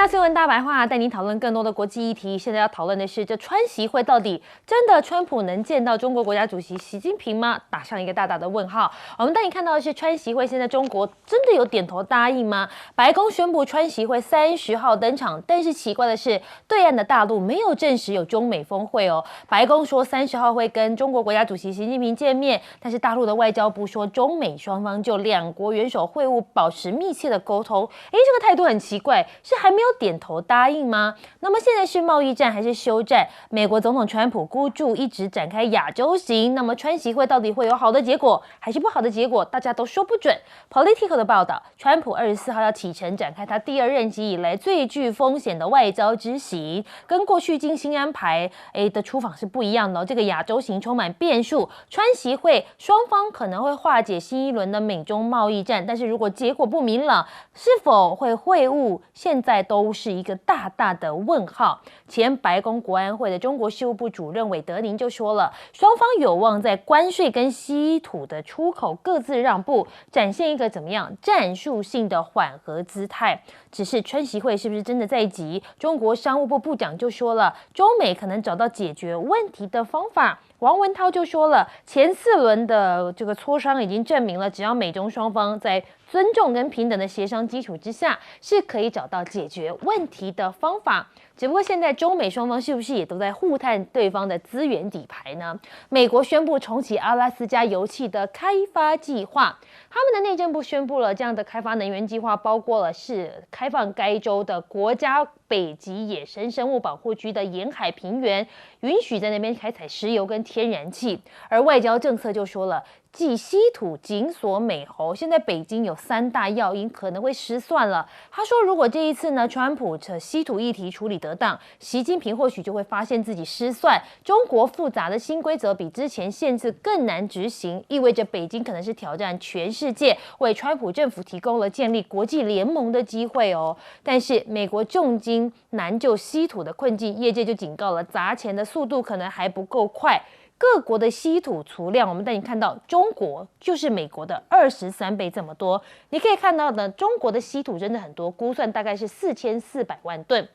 大新闻大白话，带您讨论更多的国际议题。现在要讨论的是，这川习会到底真的川普能见到中国国家主席习近平吗？打上一个大大的问号。我们带你看到的是，川习会现在中国真的有点头答应吗？白宫宣布川习会30号登场，但是奇怪的是，对岸的大陆没有证实有中美峰会哦。白宫说30号会跟中国国家主席习近平见面，但是大陆的外交部说，中美双方就两国元首会晤保持密切的沟通。这个态度很奇怪，是还没有点头答应吗？那么现在是贸易战还是休战？美国总统川普孤注一掷展开亚洲行，那么川习会到底会有好的结果还是不好的结果？大家都说不准。Politico 的报道，川普24号要启程展开他第2任期以来最具风险的外交之行，跟过去精心安排的出访是不一样的哦。这个亚洲行充满变数，川习会双方可能会化解新一轮的美中贸易战，但是如果结果不明朗，是否会会晤，现在都是一个大大的问号。前白宫国安会的中国事务部主任韦德宁就说了，双方有望在关税跟稀土的出口各自让步，展现一个怎么样战术性的缓和姿态。只是川习会是不是真的在即？中国商务部部长就说了，中美可能找到解决问题的方法。王文涛就说了，前4轮的这个磋商已经证明了，只要美中双方在尊重跟平等的协商基础之下，是可以找到解决问题的方法。只不过现在中美双方是不是也都在互探对方的资源底牌呢？美国宣布重启阿拉斯加油气的开发计划，他们的内政部宣布了这样的开发能源计划，包括了是开放该州的国家北极野生生物保护区的沿海平原，允许在那边开采石油跟天然气。而外交政策就说了，继稀土紧锁美喉，现在北京有3大要因可能会失算了。他说，如果这一次呢，川普的稀土议题处理得当，习近平或许就会发现自己失算。中国复杂的新规则比之前限制更难执行，意味着北京可能是挑战全世界，为川普政府提供了建立国际联盟的机会哦。但是美国重金难救稀土的困境，业界就警告了，砸钱的速度可能还不够快。各国的稀土储量，我们带你看到，中国就是美国的23倍这么多。你可以看到呢，中国的稀土真的很多，估算大概是4400万吨。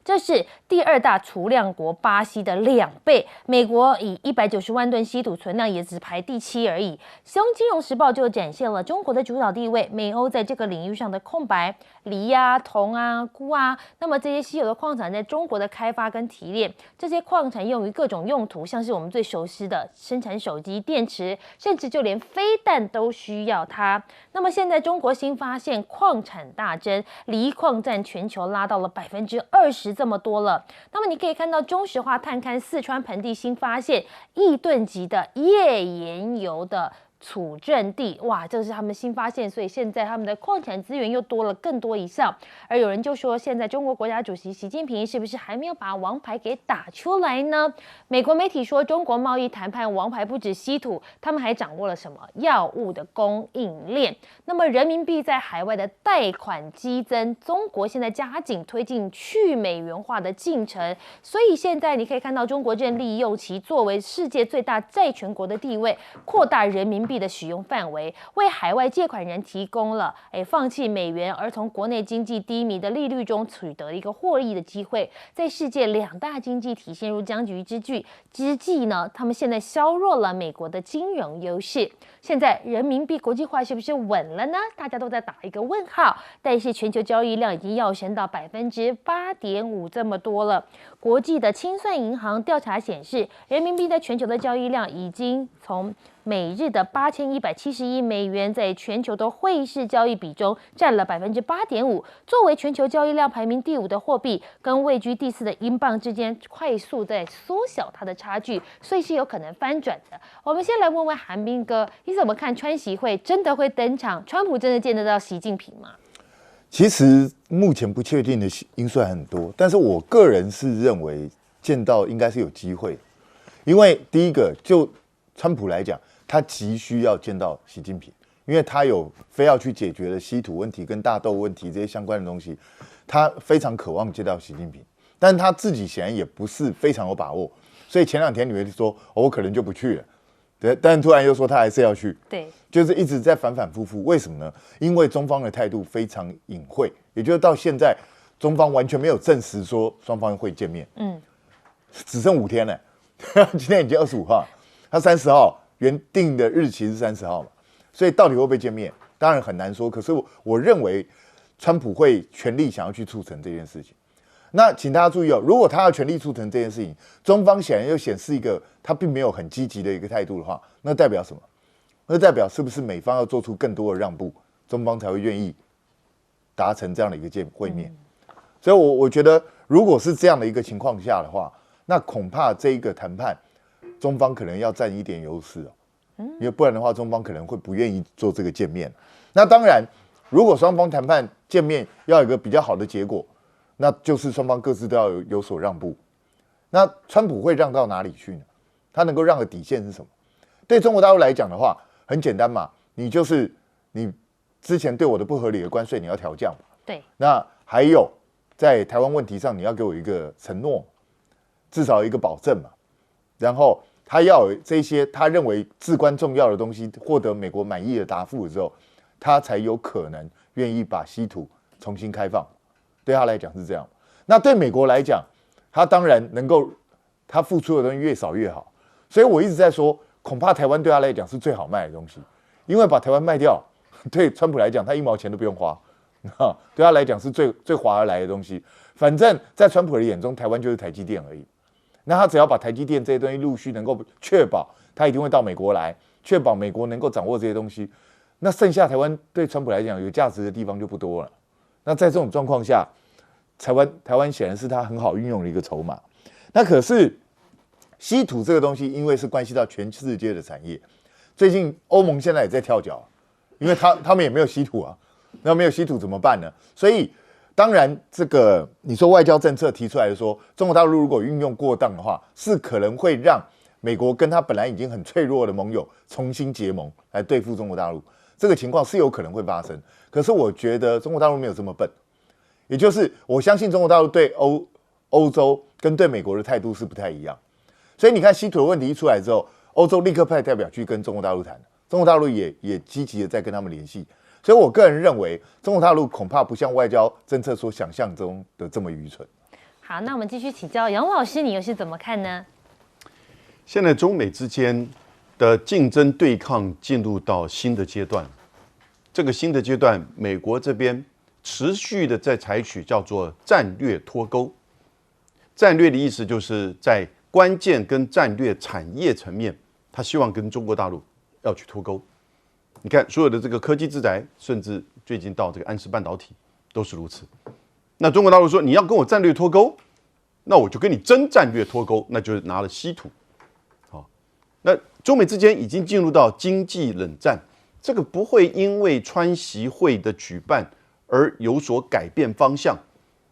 这是第2大储量国巴西的2倍，美国以190万吨稀土存量也只排第7而已。《金融时报》就展现了中国的主导地位，美欧在这个领域上的空白，锂啊、铜啊、钴啊，那么这些稀有的矿产在中国的开发跟提炼，这些矿产用于各种用途，像是我们最熟悉的生产手机、电池，甚至就连飞弹都需要它。那么现在中国新发现矿产大增，锂矿占全球拉到了20%。这么多了，那么你可以看到中石化探勘四川盆地新发现亿吨级的页岩油的储镇地，哇，这是他们新发现，所以现在他们的矿产资源又多了更多一项。而有人就说，现在中国国家主席习近平是不是还没有把王牌给打出来呢？美国媒体说，中国贸易谈判王牌不止稀土，他们还掌握了什么药物的供应链。那么人民币在海外的贷款激增，中国现在加紧推进去美元化的进程，所以现在你可以看到，中国正利用其作为世界最大债权国的地位，扩大人民币的使用范围，为海外借款人提供了放弃美元而从国内经济低迷的利率中取得一个获利的机会。在世界2大经济体陷入僵局之际呢，他们现在削弱了美国的金融优势。现在人民币国际化是不是稳了呢？大家都在打一个问号。但是全球交易量已经跃升到8.5%这么多了。国际的清算银行调查显示，人民币在全球的交易量已经从每日的8170亿美元，在全球的汇市交易比中占了8.5%。作为全球交易量排名第5的货币，跟位居第4的英镑之间快速在缩小它的差距，所以是有可能翻转的。我们先来问问韩彬哥，你怎么看川习会真的会登场？川普真的见得到习近平吗？其实目前不确定的因素很多，但是我个人是认为见到应该是有机会，因为第一个就川普来讲，他急需要见到习近平，因为他有非要去解决的稀土问题跟大豆问题这些相关的东西，他非常渴望见到习近平，但是他自己显然也不是非常有把握，所以前2天你会说，我可能就不去了。但突然又说他还是要去，对，就是一直在反反复复。为什么呢？因为中方的态度非常隐晦，也就是到现在，中方完全没有证实说双方会见面，只剩5天了，今天已经25号，他30号原定的日期是30号嘛，所以到底会不会见面，当然很难说。可是我认为，川普会全力想要去促成这件事情。那请大家注意哦，如果他要全力促成这件事情，中方显然又显示一个他并没有很积极的一个态度的话，那代表什么？那代表是不是美方要做出更多的让步，中方才会愿意达成这样的一个会面？所以我觉得，如果是这样的一个情况下的话，那恐怕这一个谈判，中方可能要占一点优势哦，因为不然的话，中方可能会不愿意做这个见面。那当然，如果双方谈判见面要有一个比较好的结果，那就是双方各自都要有所让步。那川普会让到哪里去呢？他能够让的底线是什么？对中国大陆来讲的话，很简单嘛，你就是你之前对我的不合理的关税你要调降嘛。对。那还有在台湾问题上，你要给我一个承诺，至少一个保证嘛。然后他要有这些他认为至关重要的东西获得美国满意的答复之后，他才有可能愿意把稀土重新开放。对他来讲是这样。那对美国来讲，他当然能够他付出的东西越少越好。所以我一直在说，恐怕台湾对他来讲是最好卖的东西，因为把台湾卖掉，对川普来讲他1毛钱都不用花，对他来讲是最划而来的东西。反正在川普的眼中，台湾就是台积电而已。那他只要把台积电这些东西陆续能够确保他一定会到美国来，确保美国能够掌握这些东西，那剩下台湾对川普来讲有价值的地方就不多了。那在这种状况下，台湾显然是他很好运用的一个筹码。那可是稀土这个东西，因为是关系到全世界的产业，最近欧盟现在也在跳脚，因为他们也没有稀土啊，那没有稀土怎么办呢？所以当然这个你说外交政策提出来的说，中国大陆如果运用过当的话，是可能会让美国跟他本来已经很脆弱的盟友重新结盟来对付中国大陆。这个情况是有可能会发生，可是我觉得中国大陆没有这么笨，也就是我相信中国大陆对欧洲跟对美国的态度是不太一样，所以你看稀土的问题一出来之后，欧洲立刻派代表去跟中国大陆谈，中国大陆也积极的在跟他们联系，所以我个人认为中国大陆恐怕不像外交政策所想象中的这么愚蠢。好，那我们继续请教杨老师，你又是怎么看呢？现在中美之间的竞争对抗进入到新的阶段，这个新的阶段，美国这边持续的在采取叫做战略脱钩。战略的意思就是在关键跟战略产业层面，他希望跟中国大陆要去脱钩。你看所有的这个科技制裁，甚至最近到这个安氏半导体都是如此。那中国大陆说你要跟我战略脱钩，那我就跟你真战略脱钩，那就是拿了稀土。那中美之间已经进入到经济冷战，这个不会因为川习会的举办而有所改变方向，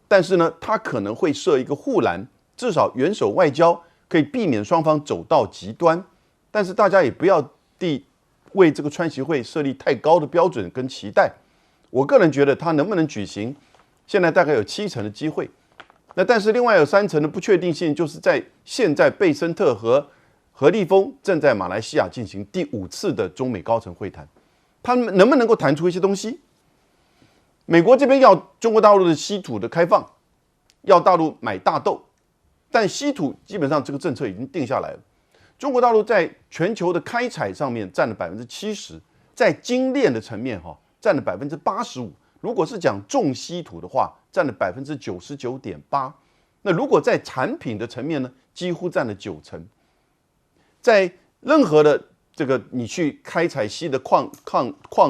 但是呢，它可能会设一个护栏，至少元首外交可以避免双方走到极端，但是大家也不要为这个川习会设立太高的标准跟期待。我个人觉得它能不能举行，现在大概有70%的机会，那但是另外有30%的不确定性，就是在现在贝森特和何立峰正在马来西亚进行第5次的中美高层会谈，他们能不能够谈出一些东西？美国这边要中国大陆的稀土的开放，要大陆买大豆，但稀土基本上这个政策已经定下来了。中国大陆在全球的开采上面占了70%，在精炼的层面占了85%。如果是讲重稀土的话，占了99.8%。那如果在产品的层面呢，几乎占了90%。在任何的这个你去开采稀的矿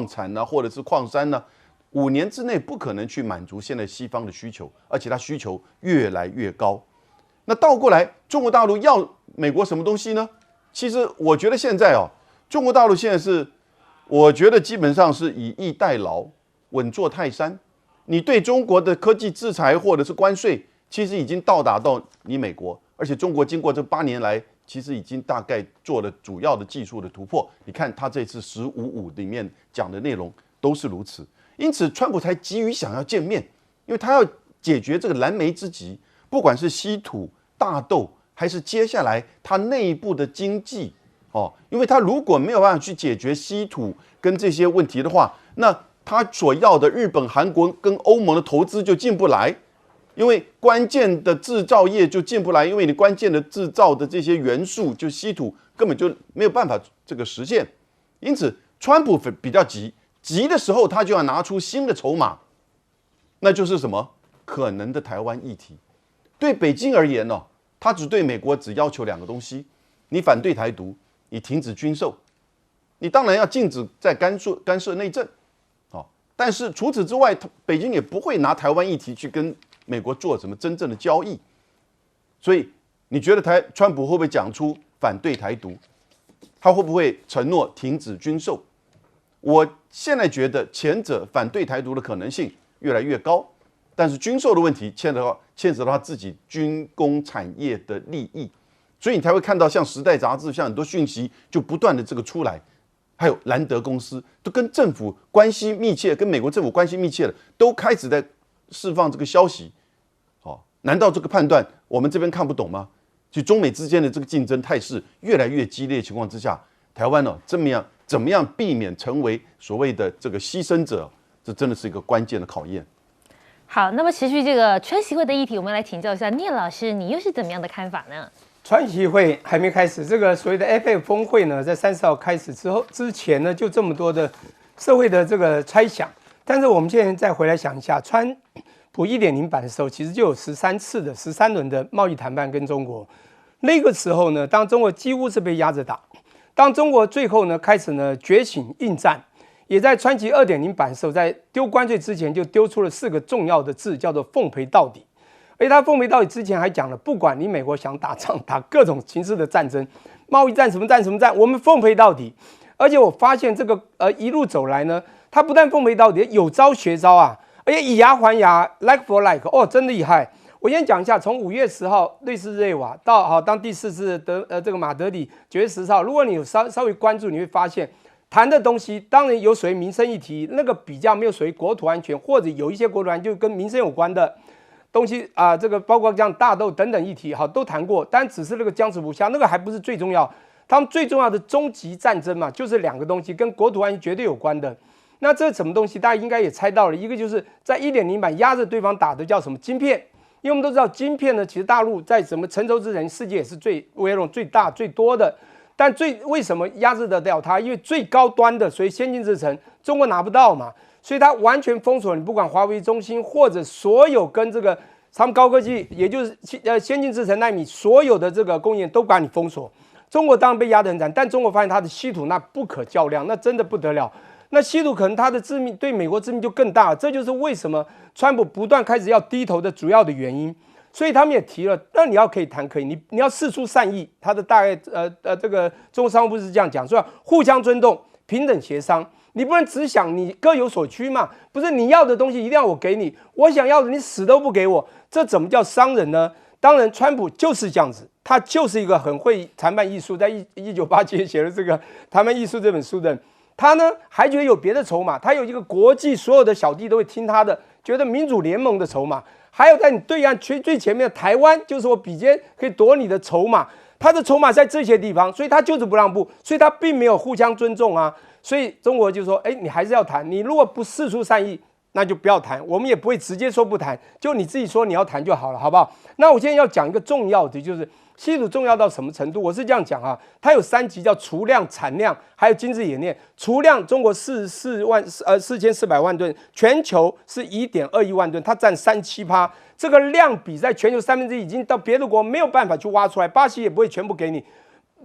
产呢，或者是矿山呢，5年之内不可能去满足现在西方的需求，而且它需求越来越高。那倒过来，中国大陆要美国什么东西呢？其实我觉得现在中国大陆现在是，我觉得基本上是以逸待劳，稳坐泰山。你对中国的科技制裁或者是关税，其实已经到达到你美国，而且中国经过这8年来，其实已经大概做了主要的技术的突破。你看他这次15.5里面讲的内容都是如此，因此川普才急于想要见面，因为他要解决这个燃眉之急，不管是稀土、大豆，还是接下来他内部的经济因为他如果没有办法去解决稀土跟这些问题的话，那他所要的日本、韩国跟欧盟的投资就进不来，因为关键的制造业就进不来，因为你关键的制造的这些元素就稀土根本就没有办法这个实现。因此，川普比较急的时候，他就要拿出新的筹码，那就是什么可能的台湾议题。对北京而言呢，他对美国只要求2个东西：你反对台独，你停止军售，你当然要禁止再干涉内政。但是除此之外，北京也不会拿台湾议题去跟美国做什么真正的交易。所以你觉得川普会不会讲出反对台独？他会不会承诺停止军售？我现在觉得前者反对台独的可能性越来越高，但是军售的问题牵扯到他自己军工产业的利益，所以你才会看到像《时代》杂志，像很多讯息就不断的这个出来。还有兰德公司都跟政府关系密切，跟美国政府关系密切的，都开始在释放这个消息。难道这个判断我们这边看不懂吗？就中美之间的这个竞争态势越来越激烈的情况之下，台湾怎么样避免成为所谓的这个牺牲者，这真的是一个关键的考验。好，那么持续这个川习会的议题，我们来请教一下聂老师，你又是怎么样的看法呢？川习会还没开始，这个所谓的 FF 峰会呢，在30号开始之前呢，就这么多的社会的这个猜想。但是我们现在再回来想一下，川普1.0版的时候，其实就有13轮的贸易谈判跟中国。那个时候呢，当中国几乎是被压着打，当中国最后呢开始呢觉醒应战，也在川习2.0版的时候，在丢关税之前就丢出了4个重要的字，叫做奉陪到底。而且他奉陪到底之前还讲了，不管你美国想打仗，打各种形式的战争，贸易战什么战，我们奉陪到底。而且我发现这个一路走来呢，他不但奉陪到底，有招学招啊，而且以牙还牙 ，like for like， 哦，真厉害。我先讲一下，从5月10号瑞士日内瓦到当第4次这个马德里9月10号，如果你有稍微关注，你会发现谈的东西当然有属于民生议题，那个比较没有属于国土安全，或者有一些国土安全就跟民生有关的东西啊，这个包括像大豆等等议题，好都谈过，但只是那个僵持不下，那个还不是最重要。他们最重要的终极战争嘛，就是2个东西跟国土安全绝对有关的。那这是什么东西？大家应该也猜到了，一个就是在1.0版压着对方打的叫什么晶片，因为我们都知道晶片呢，其实大陆在什么成熟制程，世界也是微软最大最多的。但为什么压制得了它？因为最高端的，所以先进制程中国拿不到嘛。所以它完全封锁你，不管华为、中兴或者所有跟这个他们高科技，也就是先进制程奈米所有的这个供应链都把你封锁。中国当然被压得很惨，但中国发现它的稀土那不可较量，那真的不得了。那稀土可能它的致命对美国致命就更大了，这就是为什么川普不断开始要低头的主要的原因。所以他们也提了，那你要可以谈可以，你要释出善意。他的大概这个中国商务部是这样讲，说要互相尊重、平等协商。你不能只想你各有所趋嘛？不是你要的东西一定要我给你，我想要的你死都不给我，这怎么叫商人呢？当然，川普就是这样子，他就是一个很会谈判艺术，在1987年写了这个《谈判艺术》这本书的人。他呢还觉得有别的筹码，他有一个国际所有的小弟都会听他的，觉得民主联盟的筹码，还有在你对岸最前面的台湾，就是我比肩可以夺你的筹码。他的筹码在这些地方，所以他就是不让步，所以他并没有互相尊重啊。所以中国就说，你还是要谈，你如果不释出善意，那就不要谈，我们也不会直接说不谈，就你自己说你要谈就好了，好不好？那我现在要讲一个重要的，就是稀土重要到什么程度？我是这样讲啊，它有3级，叫储量、产量，还有精致冶炼。储量中国4400万吨，全球是1.21万吨，它占37%。这个量比在全球1/3已经到别的国没有办法去挖出来，巴西也不会全部给你。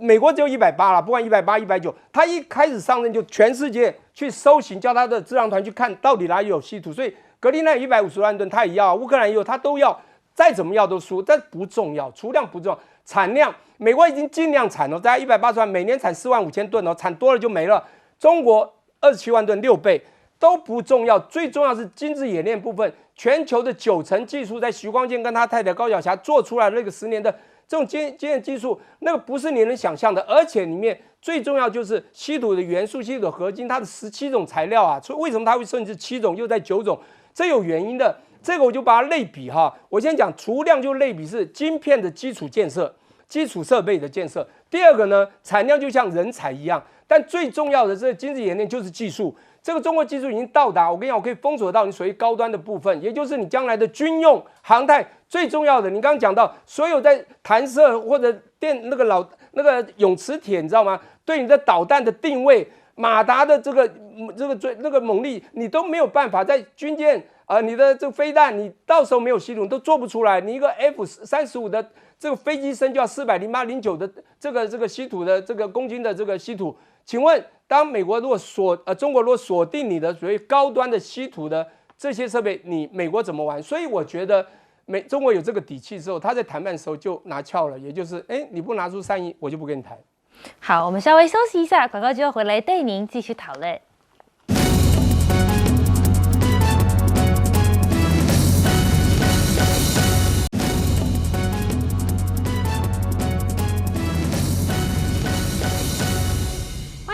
美国只有180了，不管180、190，他一开始上任就全世界去搜寻，叫他的智囊团去看到底哪里有稀土。所以格陵兰有150万吨，他也要；乌克兰也有，他都要。再怎么要都输，但不重要，储量不重要，产量美国已经尽量产了，大概180万，每年产45000吨哦，产多了就没了。中国27万吨，6倍都不重要，最重要是精致冶炼部分，全球的90%技术在徐光建跟他太太高晓霞做出来的那个10年的。这种经验技术，那个不是你能想象的，而且里面最重要就是稀土的元素、稀土的合金，它的17种材料啊，所以为什么它会甚至7种，又在9种，这有原因的。这个我就把它类比哈，我先讲储量就类比是晶片的基础建设、基础设备的建设，第二个呢，产量就像人才一样，但最重要的这个经济演练就是技术。这个中国技术已经到达，我跟你讲，我可以封锁到你属于高端的部分，也就是你将来的军用航太最重要的。你刚刚讲到，所有在弹射或者那个泳池铁，你知道吗？对你的导弹的定位、马达的这个猛力，你都没有办法在军舰你的这个飞弹，你到时候没有稀土你都做不出来。你一个 F-35的这个飞机身就要408、09的这个稀土的这个公斤的这个稀土，请问？当美国如果中国如果锁定你的所谓高端的稀土的这些设备，美国怎么玩？所以我觉得中国有这个底气之后，他在谈判的时候就拿翘了，也就是你不拿出善意，我就不跟你谈。好，我们稍微休息一下，广告之后回来带您继续讨论。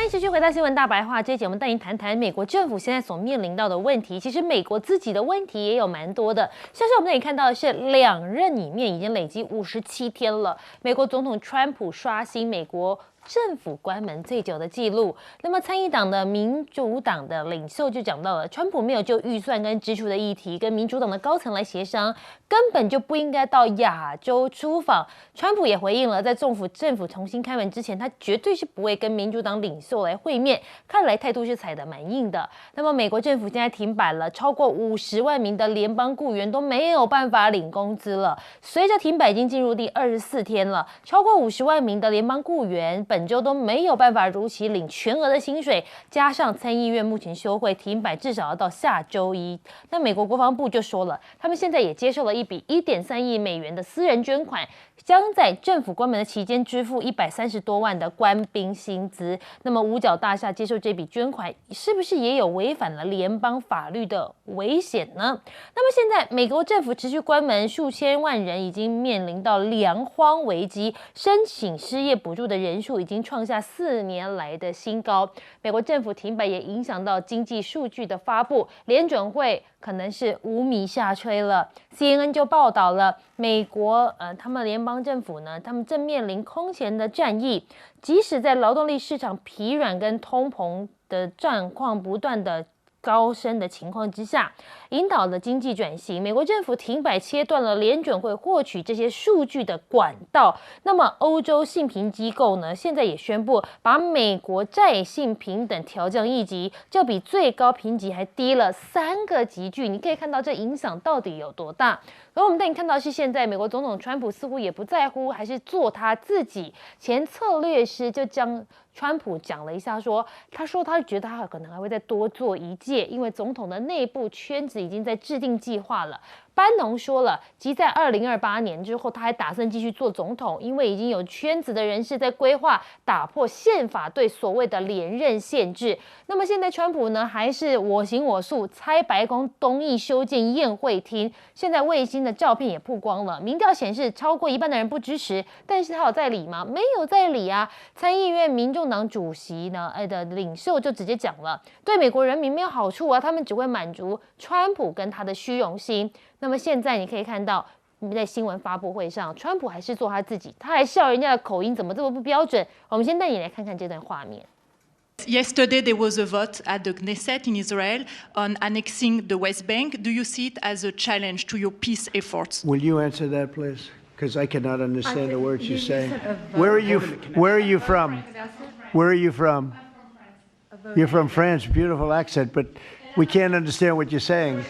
继续回到新闻大白话，这一节我们带您谈谈美国政府现在所面临到的问题。其实美国自己的问题也有蛮多的，像是我们这里看到的是2任里面已经累积57天了，美国总统川普刷新美国政府关门最久的记录。那么参议党的民主党的领袖就讲到了，川普没有就预算跟支出的议题跟民主党的高层来协商，根本就不应该到亚洲出访。川普也回应了，在政府重新开门之前，他绝对是不会跟民主党领袖来会面，看来态度是踩得蛮硬的。那么美国政府现在停摆了，超过50万名的联邦雇员都没有办法领工资了。随着停摆已经进入第24天了，超过50万名的联邦雇员本周都没有办法如期领全额的薪水，加上参议院目前休会停摆，至少要到下周一。那美国国防部就说了，他们现在也接受了一笔1.3亿美元的私人捐款，将在政府关门的期间支付130多万的官兵薪资。那么五角大厦接受这笔捐款，是不是也有违反了联邦法律的危险呢？那么现在美国政府持续关门，数千万人已经面临到粮荒危机，申请失业补助的人数已经创下4年来的新高。美国政府停摆也影响到经济数据的发布，联准会可能是无米下炊了。CNN 就报道了，美国他们联邦政府呢，他们正面临空前的战役，即使在劳动力市场疲软跟通膨的状况不断的高升的情况之下，引导了经济转型。美国政府停摆切断了联准会获取这些数据的管道。那么欧洲信评机构呢，现在也宣布把美国债信评等调降1级，这比最高评级还低了3个级距。你可以看到这影响到底有多大。而我们带你看到是现在美国总统川普似乎也不在乎，还是做他自己。前策略师就将川普讲了一下他说他觉得他可能还会再多做1届，因为总统的内部圈子已经在制定计划了。班农说了，即在2028年之后，他还打算继续做总统，因为已经有圈子的人士在规划打破宪法对所谓的连任限制。那么现在川普呢，还是我行我素，拆白宫东翼修建宴会厅。现在卫星的照片也曝光了，民调显示超过1半的人不支持，但是他有在理吗？没有在理啊。参议院民众党主席呢的领袖就直接讲了，对美国人民没有好处啊，他们只会满足川普跟他的虚荣心。那么现在你可以看到，在新闻发布会上，川普还是做他自己，他还笑人家的口音怎么这么不标准。我们先带你来看看这段画面。Yesterday, there was a vote at the Knesset in Israel on annexing the West Bank. Do you see it as a challenge to your peace efforts? Will you answer that, please? Because I cannot understand the words you're saying. Where are you from? Where are you from? You're from France. Beautiful accent, but we can't understand what you're saying.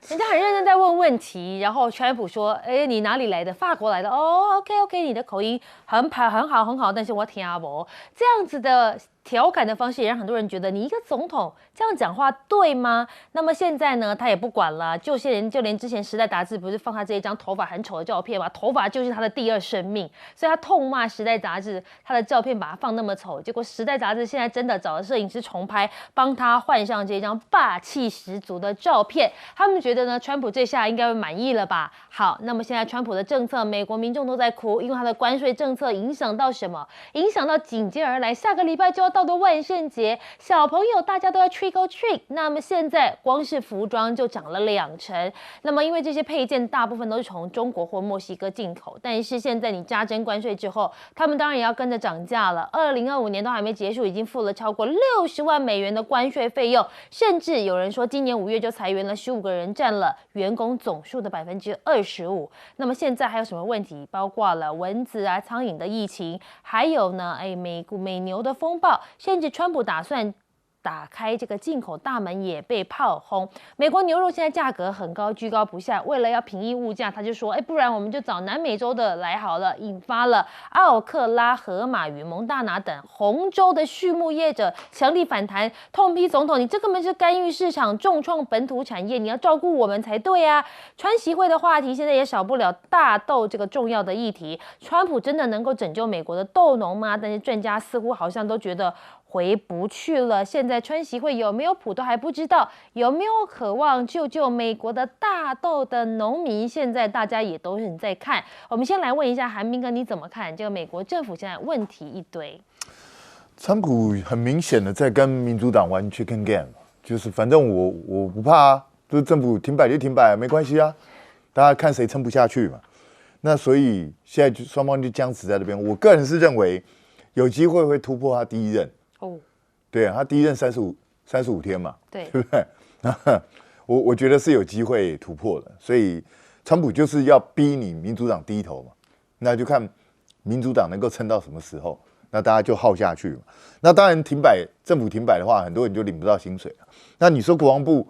人家很认真在问问题，然后川普说：“你哪里来的？法国来的哦。OK， 你的口音很好，但是我听不懂。”这样子的调侃的方式也让很多人觉得，你一个总统这样讲话对吗？那么现在呢，他也不管了，就连之前《时代》杂志不是放他这一张头发很丑的照片吗？头发就是他的第2生命，所以他痛骂《时代》杂志他的照片把他放那么丑，结果《时代》杂志现在真的找了摄影师重拍，帮他换上这张霸气十足的照片。他们觉得呢，川普这下应该会满意了吧？好，那么现在川普的政策，美国民众都在哭，因为他的关税政策影响到什么？影响到紧接而来，下个礼拜就要到的万圣节，小朋友大家都要 trick or treat， 那么现在光是服装就涨了2成。那么因为这些配件大部分都是从中国或墨西哥进口，但是现在你加征关税之后，他们当然也要跟着涨价了。2025年都还没结束，已经付了超过60万美元的关税费用，甚至有人说今年5月就裁员了15个人，占了员工总数的25%。那么现在还有什么问题？包括了蚊子啊、苍蝇的疫情，还有呢，美牛的风暴，甚至川普打算打开这个进口大门也被炮轰。美国牛肉现在价格很高，居高不下。为了要平抑物价，他就说，不然我们就找南美洲的来好了，引发了奥克拉荷马与蒙大拿等红州的畜牧业者强力反弹，痛批总统，你这根本是干预市场，重创本土产业，你要照顾我们才对啊。川习会的话题现在也少不了大豆这个重要的议题。川普真的能够拯救美国的豆农吗？但是专家似乎好像都觉得回不去了。现在川习会有没有谱都还不知道，有没有渴望救救美国的大豆的农民？现在大家也都很在看。我们先来问一下韩明哥，你怎么看这个美国政府现在问题一堆？川普很明显的在跟民主党玩 chicken game， 就是反正我不怕啊，就是政府停摆就停摆，没关系啊，大家看谁撑不下去嘛。那所以现在就双方就僵持在这边。我个人是认为有机会会突破他第一任。对啊，他第一任35天嘛，对不对？我觉得是有机会突破的，所以川普就是要逼你民主党低头嘛，那就看民主党能够撑到什么时候，那大家就耗下去嘛。那当然政府停摆的话，很多人就领不到薪水了。那你说国防部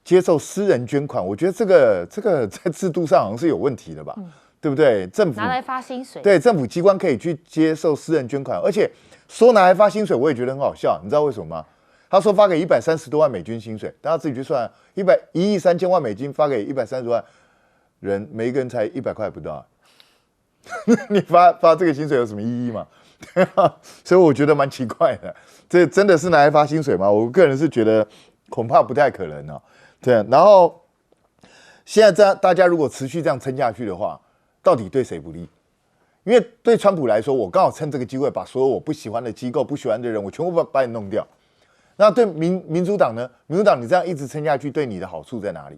接受私人捐款，我觉得这个在制度上好像是有问题的吧？对不对？政府拿来发薪水，对，政府机关可以去接受私人捐款，而且说拿来发薪水，我也觉得很好笑。你知道为什么吗？他说发给130多万美金薪水，大家自己去算，1亿3000万美金发给130万人，每一个人才100块不到，你发这个薪水有什么意义吗？所以我觉得蛮奇怪的，这真的是拿来发薪水吗？我个人是觉得恐怕不太可能哦。对，然后现在大家如果持续这样撑下去的话，到底对谁不利？因为对川普来说，我刚好趁这个机会把所有我不喜欢的机构、不喜欢的人，我全部把你弄掉。那对民主党呢？民主党你这样一直撑下去，对你的好处在哪里？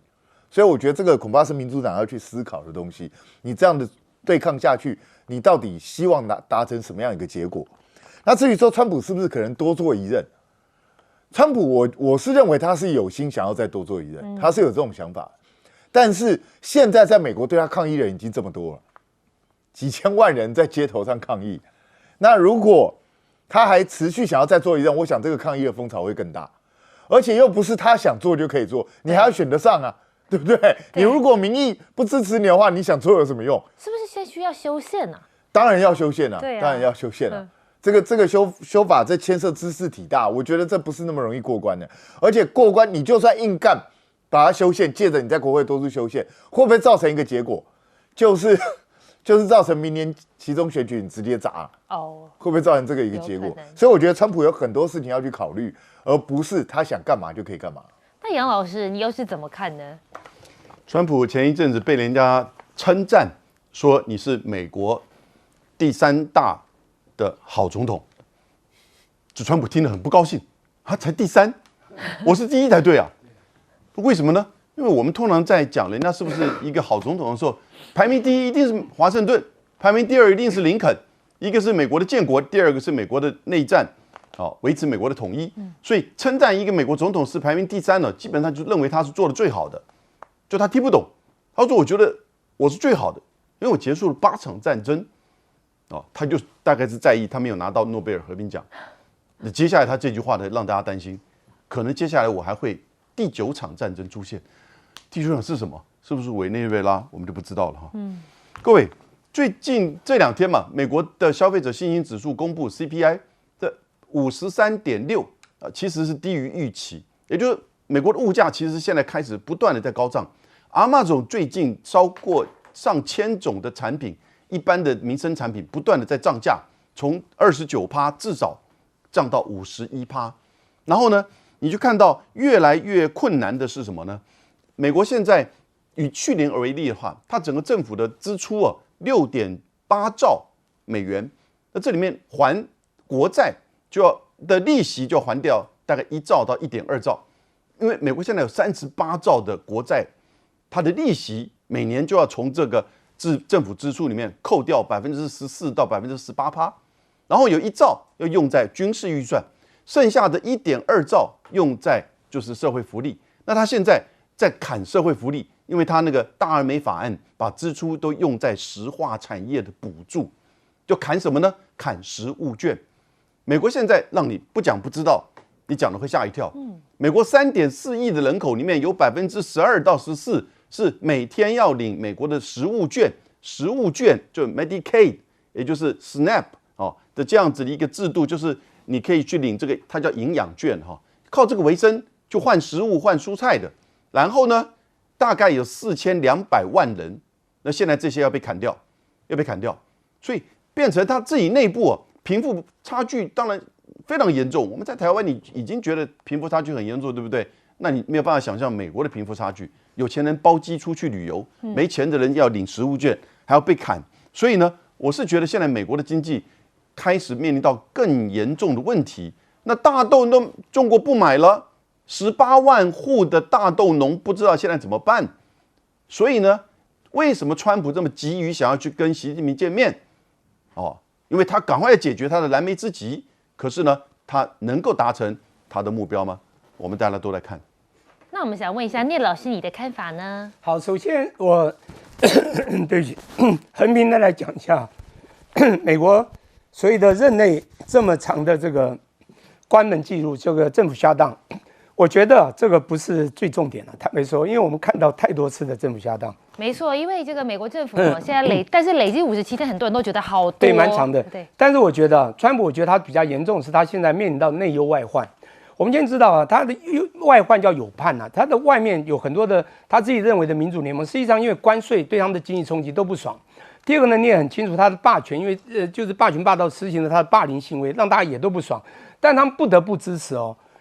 所以我觉得这个恐怕是民主党要去思考的东西。你这样的对抗下去，你到底希望达成什么样一个结果？那至于说川普是不是可能多做一任？川普我是认为他是有心想要再多做一任，他是有这种想法。但是现在在美国对他抗议的人已经这么多了，几千万人在街头上抗议。那如果他还持续想要再做一任，我想这个抗议的风潮会更大，而且又不是他想做就可以做，你还要选得上啊，对不对？你如果民意不支持你的话，你想做有什么用？是不是先需要修宪啊？当然要修宪啊，对啊，当然要修宪啊。这个修法这牵涉知识体大，我觉得这不是那么容易过关的。而且过关，你就算硬干把它修宪，借着你在国会多数修宪，会不会造成一个结果，就是造成明年期中选举你直接砸哦，会不会造成这个一个结果？所以我觉得川普有很多事情要去考虑，而不是他想干嘛就可以干嘛。那杨老师，你又是怎么看呢？川普前一阵子被人家称赞说你是美国第3大的好总统，这川普听得很不高兴，他才第3，我是第1才对啊，为什么呢？因为我们通常在讲人家是不是一个好总统的时候，排名第1一定是华盛顿，排名第2一定是林肯，一个是美国的建国，第2个是美国的内战，维持美国的统一。所以称赞一个美国总统是排名第3呢，基本上就认为他是做的最好的。就他听不懂，他说我觉得我是最好的，因为我结束了8场战争。他就大概是在意他没有拿到诺贝尔和平奖。那接下来他这句话呢，让大家担心，可能接下来我还会第9场战争出现。第9场是什么？是不是委内瑞拉？我们就不知道了哈。各位，最近这2天嘛，美国的消费者信心指数公布 CPI 的53.6，其实是低于预期，也就是美国的物价其实现在开始不断的在高涨。Amazon 最近超过上千种的产品。一般的民生产品不断的在涨价，从29%至少涨到51%。然后呢，你就看到越来越困难的是什么呢？美国现在以去年为例的话，它整个政府的支出6.8兆美元，那这里面还国债就要的利息就还掉大概1兆到1.2兆，因为美国现在有38兆的国债，它的利息每年就要从这个政府支出里面扣掉14%到18%，然后有1兆要用在军事预算，剩下的1.2兆用在就是社会福利。那他现在在砍社会福利，因为他那个大而美法案把支出都用在石化产业的补助，就砍什么呢？砍食物券。美国现在让你不讲不知道，你讲的会吓一跳。美国3.4亿的人口里面有12%到14%是每天要领美国的食物券，食物券就 Medicaid， 也就是 SNAP 的这样子的一个制度，就是你可以去领这个，它叫营养券靠这个为生，就换食物换蔬菜的。然后呢，大概有4200万人，那现在这些要被砍掉，所以变成他自己内部贫富差距当然非常严重。我们在台湾你已经觉得贫富差距很严重，对不对？那你没有办法想象美国的贫富差距，有钱人包机出去旅游，没钱的人要领食物券还要被砍。所以呢，我是觉得现在美国的经济开始面临到更严重的问题。那大豆都中国不买了，18万户的大豆农不知道现在怎么办。所以呢，为什么川普这么急于想要去跟习近平见面？因为他赶快要解决他的燃眉之急。可是呢，他能够达成他的目标吗？我们大家都来看。那我们想问一下聂老师，你的看法呢？好，首先我对不起，横平的来讲一下美国所谓的任内这么长的这个关门记录，这个政府下档，我觉得这个不是最重点的。坦白说，因为我们看到太多次的政府下档。没错，因为这个美国政府现在但是累计57天，很多人都觉得好多，对，蛮长的。对，但是我觉得川普，我觉得他比较严重的是他现在面临到内忧外患。我们今天知道他的外患叫有盼他的外面有很多的他自己认为的民主联盟，实际上因为关税对他们的经济冲击都不爽。第二个呢，你也很清楚他的霸权，因为就是霸权霸道实行了他的霸凌行为，让大家也都不爽，但他们不得不支持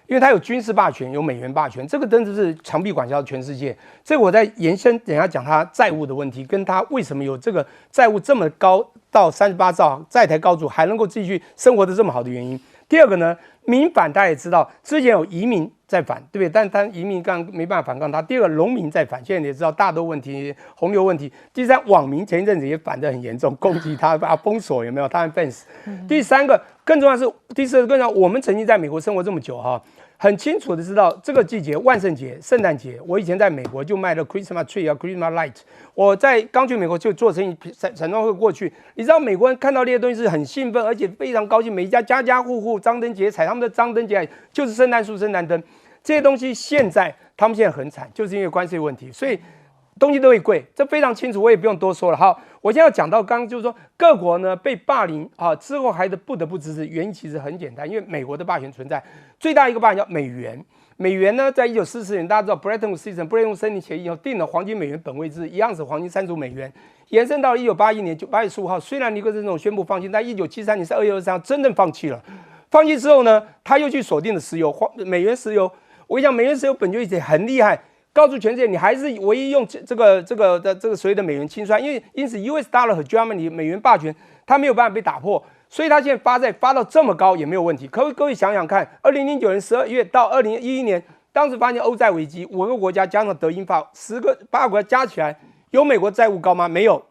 因为他有军事霸权，有美元霸权，这个真的是长臂管辖全世界。这个我在延伸等一下讲他债务的问题，跟他为什么有这个债务这么高到38兆，债台高筑还能够继续生活的这么好的原因。第二个呢，民反大家也知道，之前有移民在反，对不对？但他移民刚没办法反抗他。第二个，农民在反，现在你也知道大豆问题、洪流问题。第三，网民前一阵子也反得很严重，攻击他，把他封锁，有没有？他很 fans。第三个，更重要的是，第四个更重要，我们曾经在美国生活这么久很清楚的知道这个季节，万圣节、圣诞节，我以前在美国就卖了 Christmas tree Christmas light。我在刚去美国就做生意，散装会过去，你知道美国人看到这些东西是很兴奋，而且非常高兴，每一家家户户张灯结彩，他们的张灯结彩就是圣诞树、圣诞灯这些东西。他们现在很惨，就是因为关税问题，所以东西都会贵，这非常清楚，我也不用多说了。好，我现在要讲到刚刚就是说各国呢被霸凌之后还不得不支持，原因其实很简单，因为美国的霸权存在，最大一个霸权叫美元。美元呢，在1944年大家知道 Bretton Woods 森林协议定了黄金美元本位制，一样是黄金35美元，延伸到了1981年8月15号，虽然尼克森总统宣布放弃，但1973年是2月23号真正放弃了。放弃之后呢，他又去锁定了石油，美元石油。我跟你讲，美元石油本就一直很厉害，告诉全世界你还是唯一用这个所谓的美元清算，因此 US dollar 和 Germany 美元霸权它没有办法被打破，所以它现在发债发到这么高也没有问题。各位想想看，2009年12月到2011年，当时发现欧债危机，5个国家加上德英法8个国家加起来，有美国债务高吗？没有。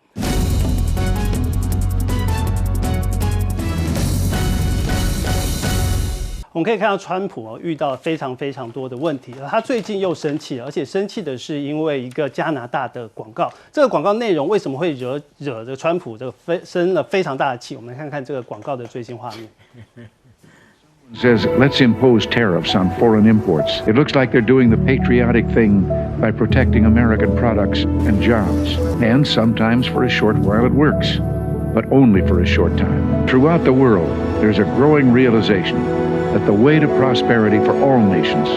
我们可以看到川普遇到非常非常多的问题，他最近又生气了，而且生气的是因为一个加拿大的广告。这个广告内容为什么会惹着川普生了非常大的气？我们看看这个广告的最新画面。Says, let's impose tariffs on foreign imports. It looks like they're doing the patriotic thing by protecting American products and jobs. And sometimes for a short while it works, but only for a short time. Throughout the world, there's a growing realization that the way to prosperity for all nations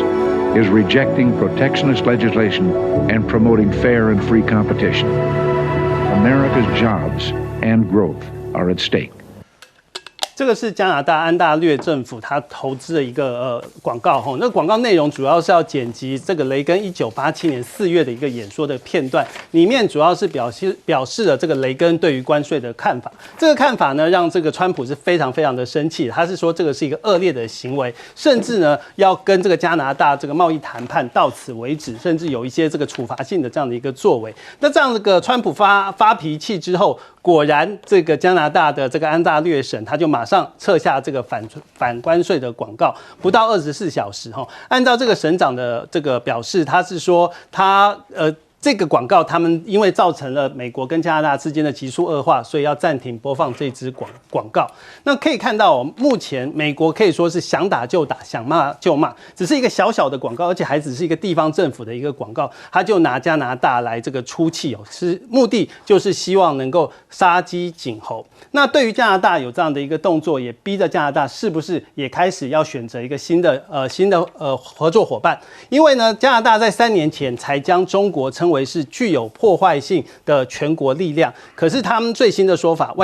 is rejecting protectionist legislation and promoting fair and free competition. America's jobs and growth are at stake. 这个是加拿大安大略政府他投资的一个广告哈，那广告内容主要是要剪辑这个雷根1987年4月的一个演说的片段，里面主要是表示了这个雷根对于关税的看法。这个看法呢，让这个川普是非常非常的生气，他是说这个是一个恶劣的行为，甚至呢要跟这个加拿大这个贸易谈判到此为止，甚至有一些这个处罚性的这样的一个作为。那这样这个川普发脾气之后，果然这个加拿大的这个安大略省他就马上撤下这个反关税的广告，不到24小时哈。按照这个省长的这个表示，他是说他这个广告他们因为造成了美国跟加拿大之间的急速恶化，所以要暂停播放这支广告。那可以看到目前美国可以说是想打就打，想骂就骂，只是一个小小的广告，而且还只是一个地方政府的一个广告，他就拿加拿大来这个出气是目的就是希望能够杀鸡儆猴。那对于加拿大有这样的一个动作，也逼着加拿大是不是也开始要选择一个新的合作伙伴？因为呢，加拿大在3年前才将中国称为是具有破坏性的全国力量，可是他们最新的说法，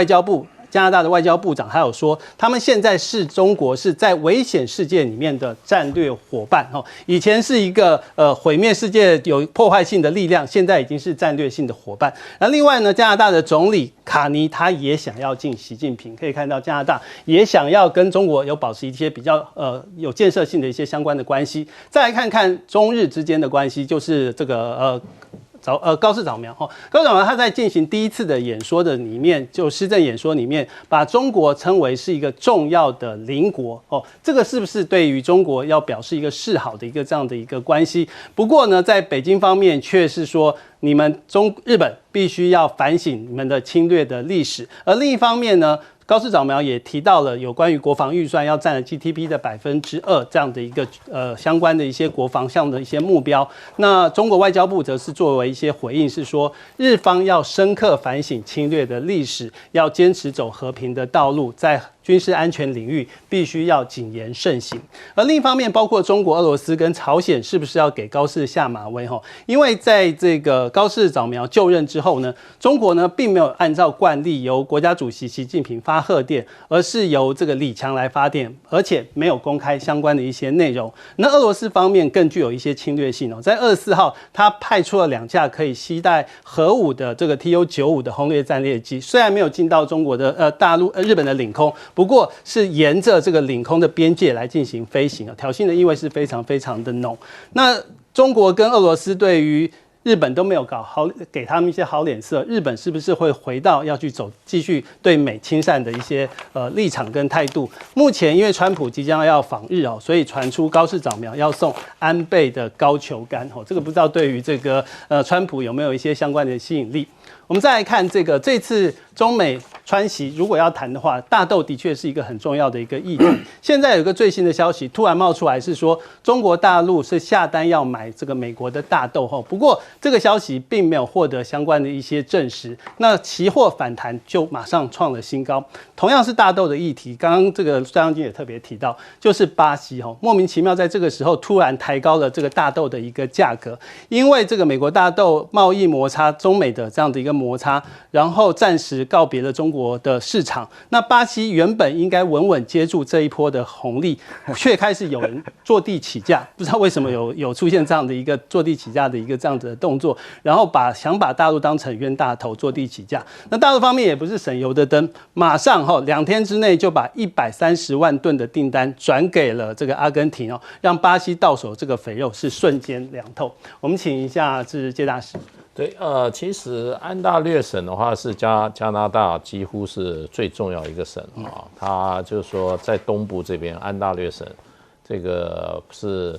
加拿大的外交部长还有说，他们现在视中国是在危险世界里面的战略伙伴哦。以前是一个毁灭世界有破坏性的力量，现在已经是战略性的伙伴。那另外呢，加拿大的总理卡尼他也想要敬习近平，可以看到加拿大也想要跟中国有保持一些比较有建设性的一些相关的关系。再来看看中日之间的关系，就是这个高市早苗高市早苗他在进行第一次的演说的里面，就施政演说里面，把中国称为是一个重要的邻国这个是不是对于中国要表示一个示好的一个这样的一个关系？不过呢，在北京方面却是说，你们日本必须要反省你们的侵略的历史，而另一方面呢，高市早苗也提到了有关于国防预算要占了 GDP 的2%这样的一个相关的一些国防项的一些目标。那中国外交部则是作为一些回应，是说日方要深刻反省侵略的历史，要坚持走和平的道路，在军事安全领域必须要谨言慎行。而另一方面，包括中国、俄罗斯跟朝鲜是不是要给高市下马威？因为在这个高市早苗就任之后呢，中国呢并没有按照惯例由国家主席习近平发贺电，而是由这个李强来发电，而且没有公开相关的一些内容。那俄罗斯方面更具有一些侵略性在24号，他派出了2架可以携带核武的这个 TU-95的轰烈战列机，虽然没有进到中国的日本的领空，不过是沿着这个领空的边界来进行飞行挑衅的意味是非常非常的浓。那中国跟俄罗斯对于日本都没有给他们一些好脸色，日本是不是会回到要去继续对美亲善的一些立场跟态度？目前因为川普即将要访日所以传出高市早苗要送安倍的高球杆这个不知道对于这个川普有没有一些相关的吸引力？我们再来看这次中美川习，如果要谈的话，大豆的确是一个很重要的一个议题。现在有一个最新的消息突然冒出来，是说中国大陆是下单要买这个美国的大豆不过这个消息并没有获得相关的一些证实。那期货反弹就马上创了新高。同样是大豆的议题，刚刚这个张将军也特别提到，就是巴西莫名其妙在这个时候突然抬高了这个大豆的一个价格，因为这个美国大豆贸易摩擦，中美的这样的一个摩擦，然后暂时告别了中国的市场。那巴西原本应该稳稳接住这一波的红利，却开始有人坐地起价，不知道为什么有出现这样的一个坐地起价的一个这样子的动作，然后想把大陆当成冤大头坐地起价。那大陆方面也不是省油的灯，马上2天之内就把130万吨的订单转给了这个阿根廷让巴西到手这个肥肉是瞬间凉透。我们请一下是介大使。对，其实安大略省的话是加拿大几乎是最重要的一个省它就是说在东部这边安大略省，这个是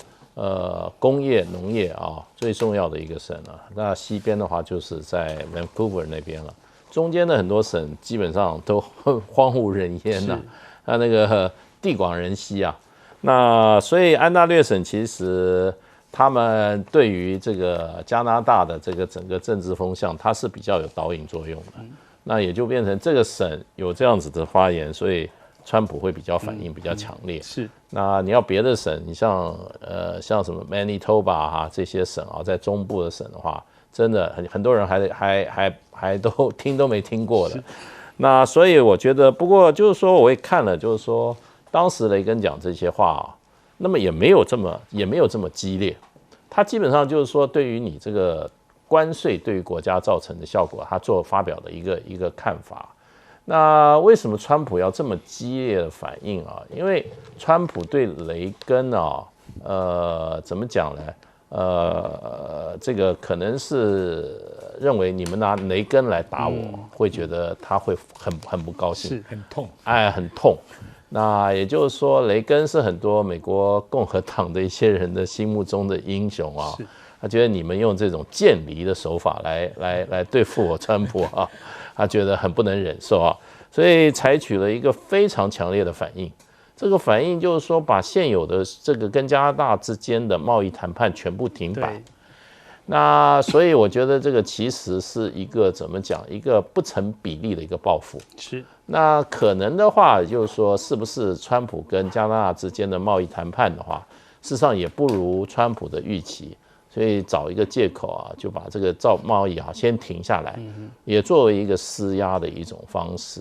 工业农业最重要的一个省了。那西边的话就是在 Vancouver 那边了，中间的很多省基本上都荒无人烟了，那个地广人稀那所以安大略省其实他们对于这个加拿大的这个整个政治风向，它是比较有导引作用的。那也就变成这个省有这样子的发言，所以川普会比较反应比较强烈。是。那你要别的省，你像什么 Manitoba 这些省在中部的省的话，真的很多人还都听都没听过的。那所以我觉得，不过就是说，我也看了，就是说，当时雷根讲这些话啊，那么也没有这么激烈。他基本上就是说，对于你这个关税对于国家造成的效果，他发表的一个看法。那为什么川普要这么激烈的反应啊？因为川普对雷根啊，怎么讲呢？这个可能是认为你们拿雷根来打我，会觉得他会很不高兴，是很痛，很痛。那也就是说，雷根是很多美国共和党的一些人的心目中的英雄啊。他觉得你们用这种渐离的手法来对付我川普啊，他觉得很不能忍受啊，所以采取了一个非常强烈的反应。这个反应就是说，把现有的这个跟加拿大之间的贸易谈判全部停摆。那所以我觉得这个其实是一个怎么讲，一个不成比例的一个报复。是。那可能的话，就是说，是不是川普跟加拿大之间的贸易谈判的话，事实上也不如川普的预期，所以找一个借口啊，就把这个贸易啊先停下来，也作为一个施压的一种方式。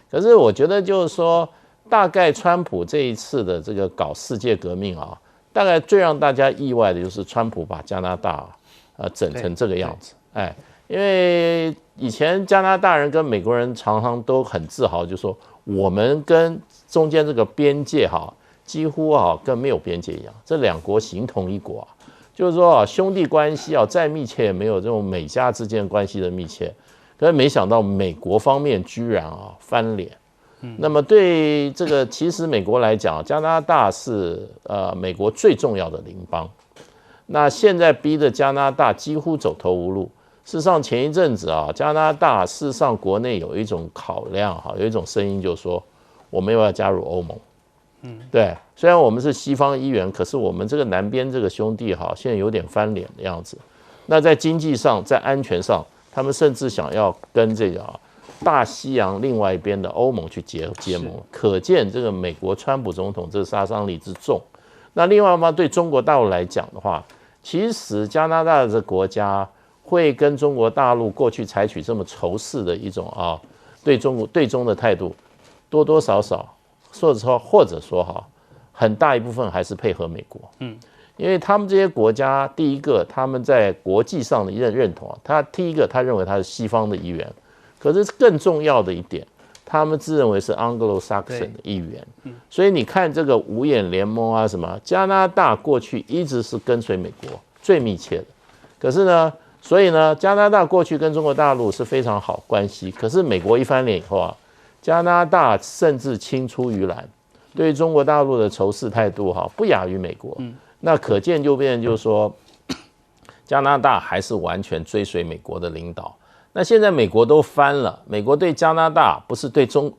可是我觉得就是说，大概川普这一次的这个搞世界革命啊，大概最让大家意外的就是川普把加拿大整成这个样子，因为以前加拿大人跟美国人常常都很自豪，就说我们跟中间这个边界几乎跟没有边界一样，这两国形同一国啊，就是说兄弟关系再密切也没有这种美加之间关系的密切，可是没想到美国方面居然翻脸。那么对这个其实美国来讲，加拿大是美国最重要的邻邦，那现在逼得加拿大几乎走投无路。事实上，前一阵子加拿大事实上国内有一种考量有一种声音就是说，我们要不要加入欧盟？对，虽然我们是西方一员，可是我们这个南边这个兄弟现在有点翻脸的样子。那在经济上，在安全上，他们甚至想要跟这个大西洋另外一边的欧盟去结盟，可见这个美国川普总统这个杀伤力之重。那另外嘛，对中国大陆来讲的话，其实加拿大这个国家会跟中国大陆过去采取这么仇视的一种对中的态度，多多少少或者说很大一部分还是配合美国，因为他们这些国家，第一个他们在国际上的认同第一个他认为他是西方的一员，可是更重要的一点，他们自认为是 Anglo-Saxon 的一员，所以你看这个五眼联盟什么，加拿大过去一直是跟随美国最密切的，可是呢，所以呢，加拿大过去跟中国大陆是非常好关系，可是美国一翻脸以后加拿大甚至青出于蓝，对于中国大陆的仇视态度不亚于美国，那可见就变成就是说，加拿大还是完全追随美国的领导。那现在美国都翻了，美国对加拿大不是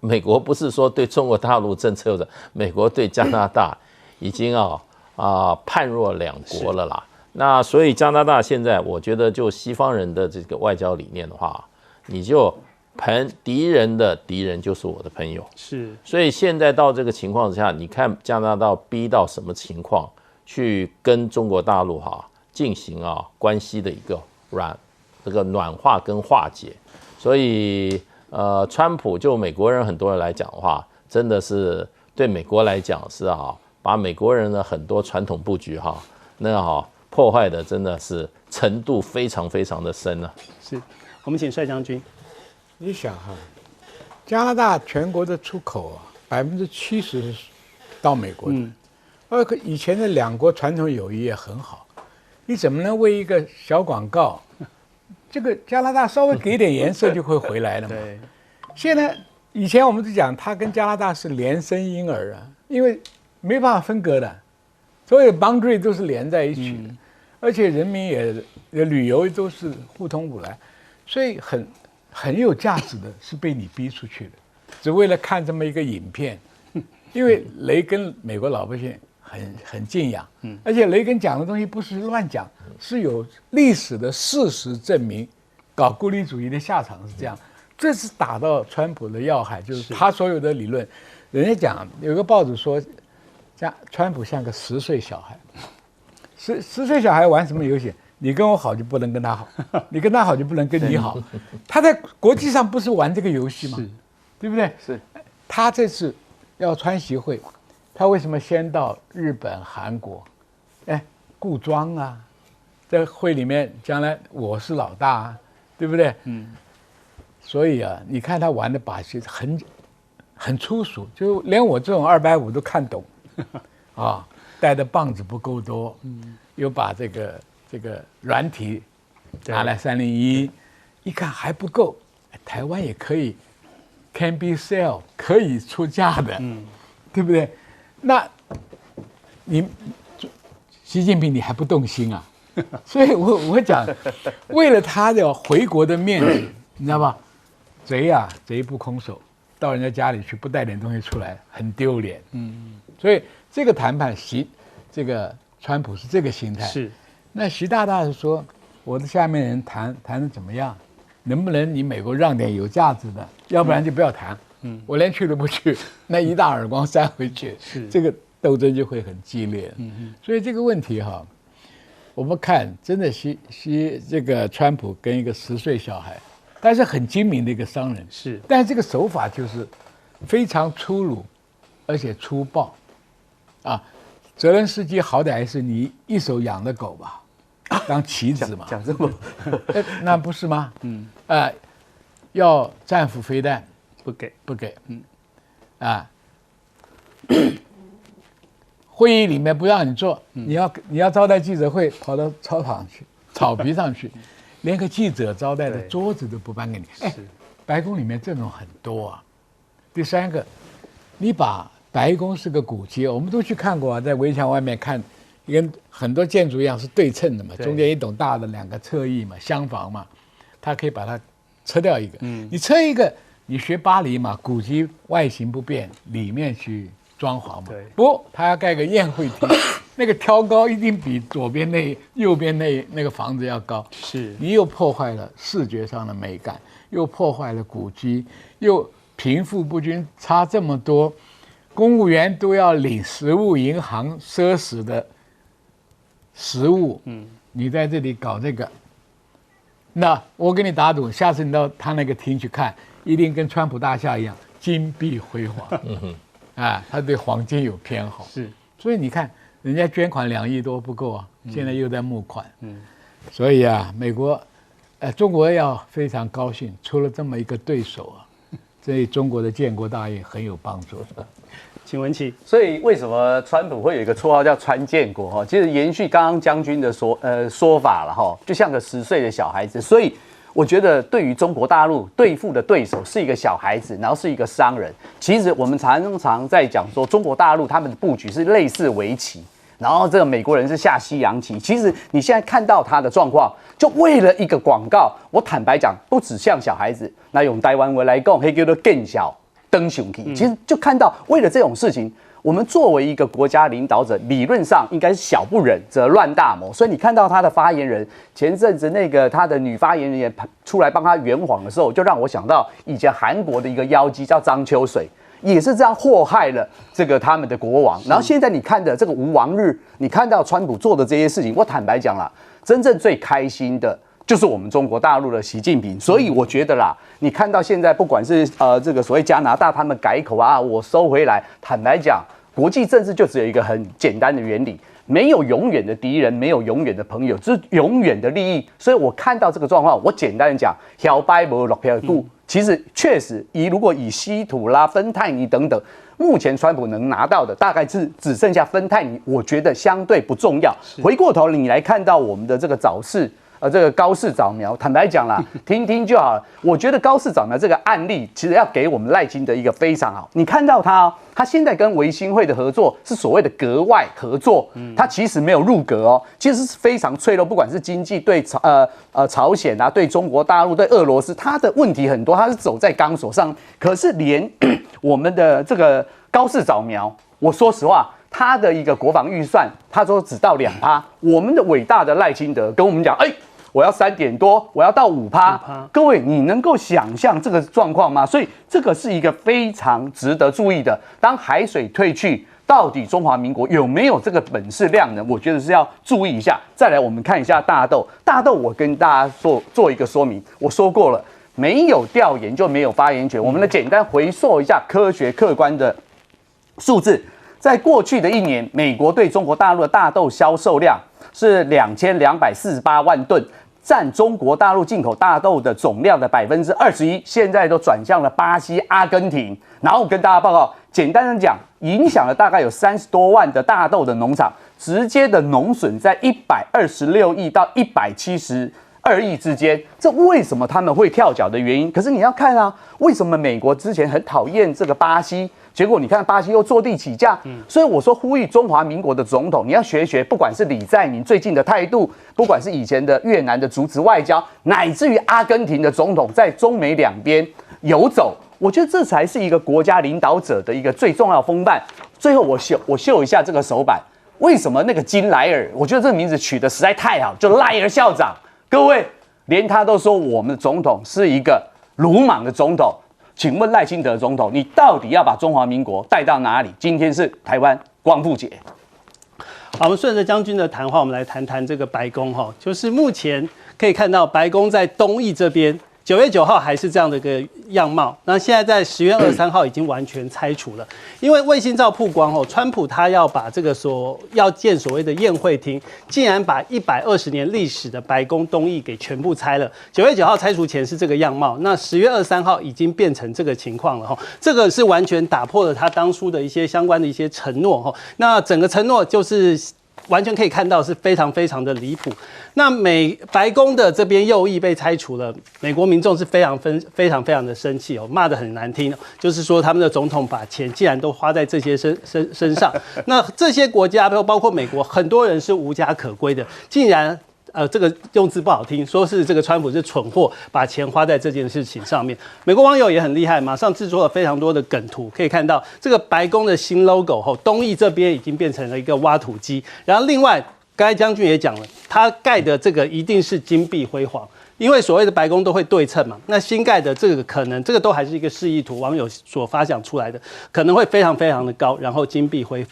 美国不是说对中国大陆政策有美国对加拿大已经判若两国了啦。那所以加拿大现在我觉得就西方人的这个外交理念的话，你就敌人的敌人就是我的朋友，是。所以现在到这个情况之下，你看加拿大逼到什么情况，去跟中国大陆进行关系的一个这个暖化跟化解。所以川普就美国人很多人来讲的话，真的是对美国来讲是把美国人的很多传统布局破坏的真的是程度非常非常的深了。是，我们请帅将军。你想加拿大全国的出口70%是到美国的，以前的两国传统友谊也很好，你怎么能为一个小广告，这个加拿大稍微给点颜色就会回来了嘛？对。现在以前我们就讲，他跟加拿大是连生婴儿因为没办法分割的，所有的 boundary 都是连在一起的，而且人民也旅游都是互通互来，所以很有价值的是被你逼出去的，只为了看这么一个影片，因为雷根美国老百姓很敬仰，而且雷根讲的东西不是乱讲，是有历史的事实证明，搞孤立主义的下场是这样，这是打到川普的要害，就是他所有的理论，人家讲有个报纸说，川普像个10岁小孩，10岁小孩玩什么游戏？你跟我好就不能跟他好，你跟他好就不能跟你好。他在国际上不是玩这个游戏吗？对不对？是。他这次要川习会，他为什么先到日本、韩国？故装啊，在会里面将来我是老大啊，对不对？所以啊，你看他玩的把戏很粗俗，就连我这种250都看懂啊。带的棒子不够多，又把这个软体拿来301，一看还不够，台湾也可以 can be sell 可以出价的，对不对？那你习近平你还不动心啊？所以我讲，为了他的回国的面子，你知道吧？贼啊，贼不空手，到人家家里去不带点东西出来，很丢脸。所以这个谈判，这个川普是这个心态。是，那习大大是说，我的下面人谈的怎么样？能不能你美国让点有价值的？要不然就不要谈。我连去都不去，那一大耳光扇回去，这个斗争就会很激烈。所以这个问题哈，我们看真的这个川普跟一个10岁小孩，但是很精明的一个商人。是，但是这个手法就是非常粗鲁，而且粗暴。泽伦斯基好歹是你一手养的狗吧，当棋子嘛，讲这么，那不是吗？要战斧飞弹，不给，会议里面不让你做，你要招待记者会，跑到操场去，草皮上去，连个记者招待的桌子都不搬给你。白宫里面这种很多啊。第三个，你把白宫是个古迹，我们都去看过啊，在围墙外面看，跟很多建筑一样是对称的嘛，中间一栋大的2个侧翼嘛，厢房嘛，它可以把它撤掉一个。你撤一个，你学巴黎嘛，古迹外形不变，里面去装潢嘛。不，它要盖个宴会厅，那个挑高一定比左边右边那个房子要高。是，你又破坏了视觉上的美感，又破坏了古迹，又贫富不均差这么多。公务员都要领食物银行奢侈的食物，你在这里搞这个，那我给你打赌，下次你到他那个厅去看，一定跟川普大厦一样金碧辉煌。他对黄金有偏好。是，所以你看，人家捐款2亿多不够啊，现在又在募款。所以啊，美国，中国要非常高兴，出了这么一个对手啊，对中国的建国大业很有帮助。请文琪，所以为什么川普会有一个绰号叫川建国哈？其实延续刚刚将军的说法了哈，就像个10岁的小孩子。所以我觉得对于中国大陆对付的对手是一个小孩子，然后是一个商人。其实我们常在讲说，中国大陆他们的布局是类似围棋，然后这个美国人是下西洋棋。其实你现在看到他的状况，就为了一个广告，我坦白讲，不只像小孩子，那用台湾话来讲，可以叫做更小。登熊体，其实就看到为了这种事情，我们作为一个国家领导者，理论上应该是小不忍则乱大谋。所以你看到他的发言人前阵子那个他的女发言人也出来帮他圆谎的时候，就让我想到以前韩国的一个妖姬叫张秋水，也是这样祸害了这个他们的国王。然后现在你看的这个吴王日，你看到川普做的这些事情，我坦白讲啦，真正最开心的就是我们中国大陆的习近平。所以我觉得啦，你看到现在不管是这个所谓加拿大他们改口啊，我收回来，坦白讲，国际政治就只有一个很简单的原理，没有永远的敌人，没有永远的朋友，只是永远的利益。所以我看到这个状况，我简单的讲，摇摆无落票股，其实确实如果以稀土啦、芬太尼等等，目前川普能拿到的大概是只剩下芬太尼，我觉得相对不重要。回过头你来看到我们的这个早市。这个高市早苗，坦白讲啦，听听就好了。我觉得高市早苗这个案例，其实要给我们赖清德一个非常好。你看到他他现在跟维新会的合作是所谓的格外合作，他其实没有入格哦，其实是非常脆弱。不管是经济对朝鲜啊，对中国大陆、对俄罗斯，他的问题很多，他是走在钢索上。可是连我们的这个高市早苗，我说实话。他的一个国防预算，他说只到2%。我们的伟大的赖清德跟我们讲，我要3点多，我要到5%。各位，你能够想象这个状况吗？所以这个是一个非常值得注意的。当海水退去，到底中华民国有没有这个本事量呢？我觉得是要注意一下。再来，我们看一下大豆。大豆，我跟大家做一个说明。我说过了。没有调研就没有发言权。我们来简单回溯一下科学客观的数字，在过去的1年，美国对中国大陆的大豆销售量是2248万吨，占中国大陆进口大豆的总量的21%，现在都转向了巴西、阿根廷。然后跟大家报告，简单的讲，影响了大概有30多万的大豆的农场，直接的农损在126亿到172亿之间。这为什么他们会跳脚的原因？可是你要看啊，为什么美国之前很讨厌这个巴西？结果你看巴西又坐地起价，所以我说呼吁中华民国的总统，你要学一学，不管是李在明最近的态度，不管是以前的越南的竹子外交，乃至于阿根廷的总统在中美两边游走，我觉得这才是一个国家领导者的一个最重要的风范。最后我秀一下这个手板，为什么那个金莱尔？我觉得这个名字取得实在太好，就赖尔校长。各位，连他都说我们的总统是一个鲁莽的总统。请问赖清德总统，你到底要把中华民国带到哪里？今天是台湾光复节。好，我们顺着将军的谈话，我们来谈谈这个白宫哈，就是目前可以看到白宫在东翼这边，9月9号还是这样的一个样貌。那现在在10月23号已经完全拆除了，因为卫星照曝光后，川普他要把这个要建所谓的宴会厅，竟然把120年历史的白宫东翼给全部拆了。9月9号拆除前是这个样貌，那10月23号已经变成这个情况了哈。这个是完全打破了他当初的一些相关的一些承诺哈。那整个承诺就是完全可以看到是非常非常的离谱。那白宫的这边右翼被拆除了，美国民众是非常的生气哦，骂得很难听，就是说他们的总统把钱竟然都花在这些身上。那这些国家包括美国，很多人是无家可归的，竟然。这个用字不好听，说是这个川普是蠢货，把钱花在这件事情上面。美国网友也很厉害，马上制作了非常多的梗图，可以看到这个白宫的新 logo 后，东翼这边已经变成了一个挖土机。然后另外，刚才将军也讲了，他盖的这个一定是金碧辉煌。因为所谓的白宫都会对称嘛，那新盖的这个可能这个都还是一个示意图，网友所发想出来的，可能会非常的高，然后金碧辉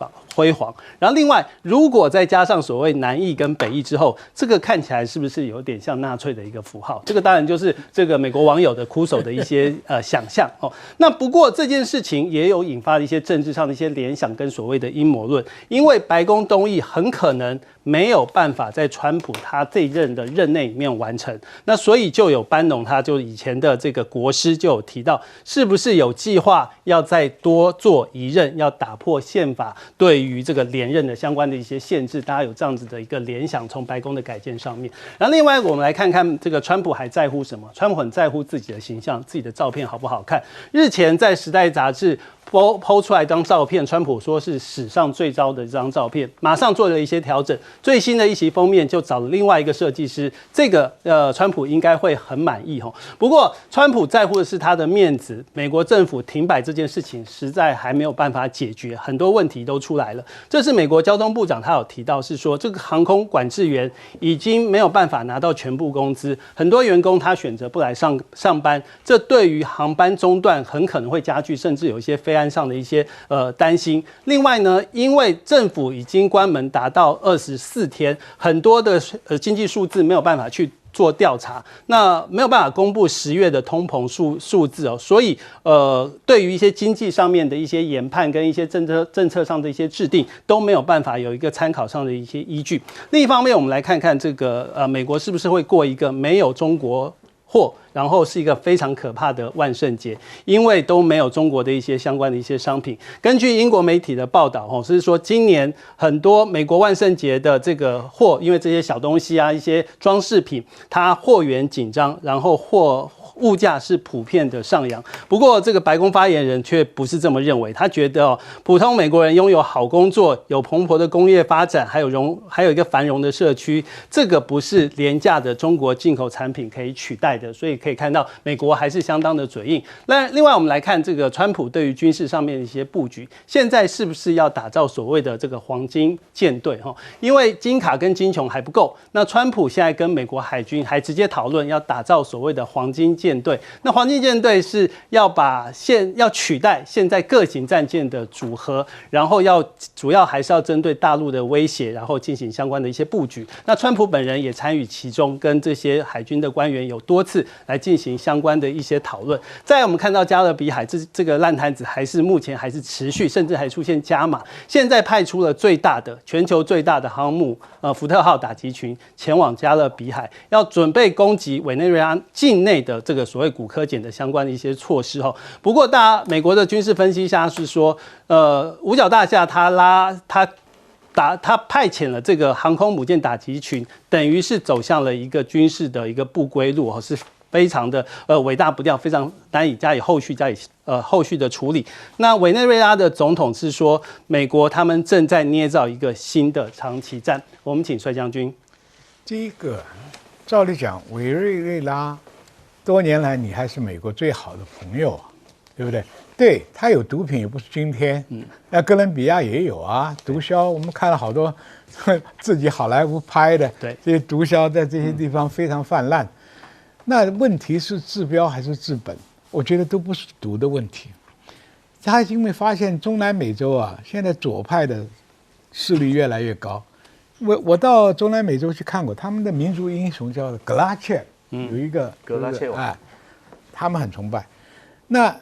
煌。然后另外，如果再加上所谓南翼跟北翼之后，这个看起来是不是有点像纳粹的一个符号？这个当然就是这个美国网友的苦手的一些想象哦。那不过这件事情也有引发了一些政治上的一些联想跟所谓的阴谋论，因为白宫东翼很可能没有办法在川普他这一任的任内里面完成。那所以就有班农，他就以前的这个国师就有提到，是不是有计划要再多做一任，要打破宪法对于这个连任的相关的一些限制，大家有这样子的一个联想，从白宫的改建上面。然后另外我们来看看这个川普还在乎什么？川普很在乎自己的形象，自己的照片好不好看。日前在《时代》杂志抛出来一张照片，川普说是史上最糟的一张照片，马上做了一些调整。最新的一期封面就找了另外一个设计师，这个川普应该会很满意哈。不过川普在乎的是他的面子，美国政府停摆这件事情实在还没有办法解决，很多问题都出来了。这是美国交通部长他有提到，是说这个航空管制员已经没有办法拿到全部工资，很多员工他选择不来上班，这对于航班中断很可能会加剧，甚至有一些非上的一些担心。另外呢，因为政府已经关门达到24天，很多的经济数字没有办法去做调查，那没有办法公布10月的通膨数字哦，所以对于一些经济上面的一些研判跟一些政策上的一些制定都没有办法有一个参考上的一些依据。另一方面，我们来看看这个美国是不是会过一个没有中国货，然后是一个非常可怕的万圣节，因为都没有中国的一些相关的一些商品。根据英国媒体的报道，是说今年很多美国万圣节的这个货，因为这些小东西啊，一些装饰品，它货源紧张，然后物价是普遍的上扬。不过这个白宫发言人却不是这么认为，他觉得普通美国人拥有好工作，有蓬勃的工业发展，还有一个繁荣的社区，这个不是廉价的中国进口产品可以取代的。所以可以看到美国还是相当的嘴硬。那另外我们来看这个川普对于军事上面的一些布局，现在是不是要打造所谓的这个黄金舰队？因为金卡跟金琼还不够，那川普现在跟美国海军还直接讨论要打造所谓的黄金舰舰队。那黄金舰队是要取代现在各型战舰的组合，然后主要还是要针对大陆的威胁，然后进行相关的一些布局。那川普本人也参与其中，跟这些海军的官员有多次来进行相关的一些讨论。再来我们看到加勒比海这个烂摊子目前还是持续，甚至还出现加码。现在派出了全球最大的航母福特号打击群前往加勒比海，要准备攻击委内瑞拉境内的这个所谓古柯碱的相关的一些措施哈。不过美国的军事分析家是说，五角大厦他派遣了这个航空母舰打击群，等于是走向了一个军事的一个不归路，是非常的尾大不掉，非常难以加以后续的处理。那委内瑞拉的总统是说，美国他们正在捏造一个新的长期战。我们请帅将军。第一个，照理讲，委内瑞拉多年来你还是美国最好的朋友啊，对不对？对，他有毒品也不是今天，那哥伦比亚也有啊，毒枭，我们看了好多自己好莱坞拍的，对，这些毒枭在这些地方非常泛滥。那问题是治标还是治本？我觉得都不是毒的问题。他因为发现中南美洲啊，现在左派的势力越来越高。我到中南美洲去看过，他们的民族英雄叫格拉切，有一个格拉切王，他们很崇拜。那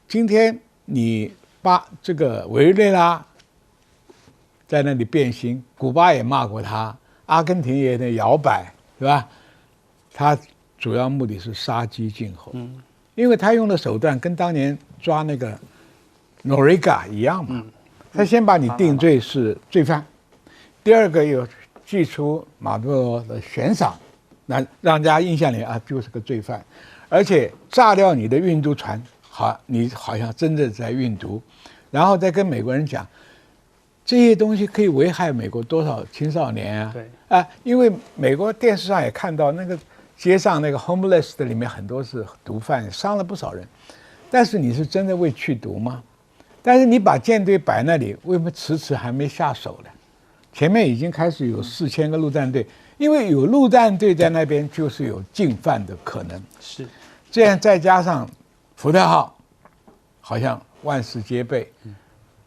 今天你把这个委内瑞拉在那里变心，古巴也骂过他，阿根廷也在摇摆，对吧？他主要目的是杀鸡儆猴，因为他用的手段跟当年抓那个 Noriega 一样嘛，他先把你定罪是罪犯，第二个有寄出马杜罗的悬赏，那让人家印象里就是个罪犯，而且炸掉你的运毒船，你好像真的在运毒，然后再跟美国人讲，这些东西可以危害美国多少青少年啊？对，因为美国电视上也看到那个街上那个 homeless 的里面很多是毒贩，伤了不少人，但是你是真的为去毒吗？但是你把舰队摆那里，为什么迟迟还没下手呢？前面已经开始有4000个陆战队，因为有陆战队在那边，就是有进犯的可能。是，这样再加上福特号，好像万事皆备。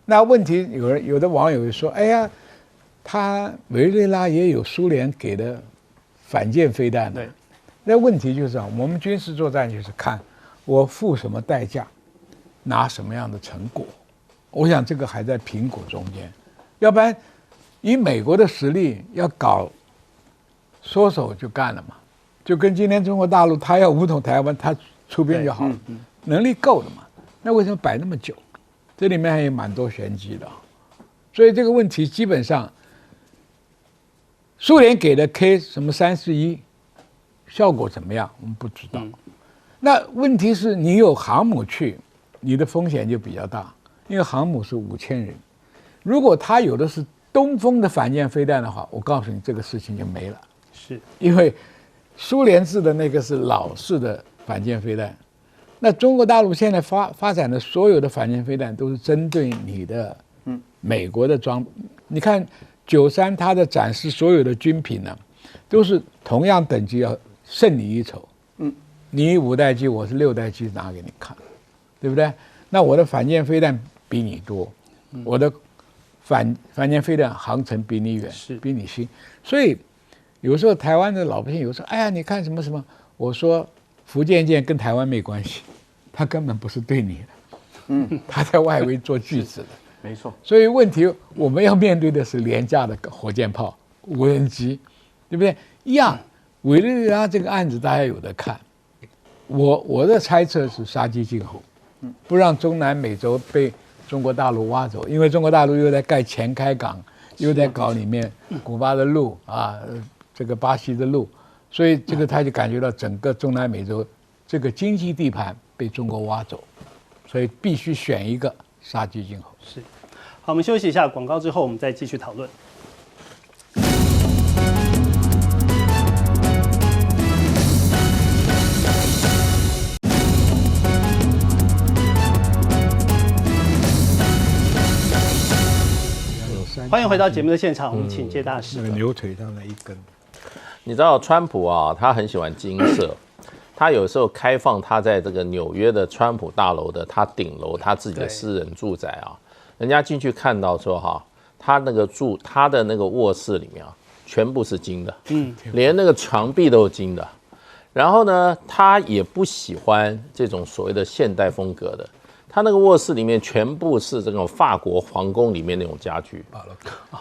那问题有的网友说：“哎呀，他委内瑞拉也有苏联给的反舰飞弹的。”那问题就是我们军事作战就是看我付什么代价，拿什么样的成果。我想这个还在评估中间，要不然以美国的实力要搞，说手就干了嘛，就跟今天中国大陆他要武统台湾，他出兵就好了，能力够的嘛。那为什么摆那么久？这里面还有蛮多玄机的，所以这个问题基本上，苏联给的 K 什么341，效果怎么样我们不知道。那问题是你有航母去，你的风险就比较大，因为航母是5000人，如果他有的是东风的反舰飞弹的话，我告诉你这个事情就没了。是因为苏联制的那个是老式的反舰飞弹，那中国大陆现在发展的所有的反舰飞弹都是针对你的美国的装。你看93它的展示所有的军品呢，都是同样等级要胜你一筹。你5代机，我是6代机拿给你看，对不对？那我的反舰飞弹比你多，我的反舰飞弹航程比你远，比你新。所以有时候台湾的老百姓有时候，哎呀，你看什么什么，我说福建舰跟台湾没关系，它根本不是对你的，它在外围做句子的，没错。所以问题我们要面对的是廉价的火箭炮、无人机，对不对？一样，委内瑞拉这个案子大家有的看，我的猜测是杀鸡儆猴，不让中南美洲被中国大陆挖走，因为中国大陆又在盖前开港，又在搞里面古巴的路这个巴西的路，所以这个他就感觉到整个中南美洲这个经济地盘被中国挖走，所以必须选一个杀鸡儆猴。是，好，我们休息一下，广告之后我们再继续讨论。欢迎回到节目的现场，我们请谢大使。那个牛腿上的一根，你知道川普啊，他很喜欢金色，他有时候开放他在这个纽约的川普大楼的他顶楼他自己的私人住宅啊，人家进去看到说哈，他的那个卧室里面啊，全部是金的，连那个墙壁都是金的。然后呢，他也不喜欢这种所谓的现代风格的。他那个卧室里面全部是这种法国皇宫里面那种家具，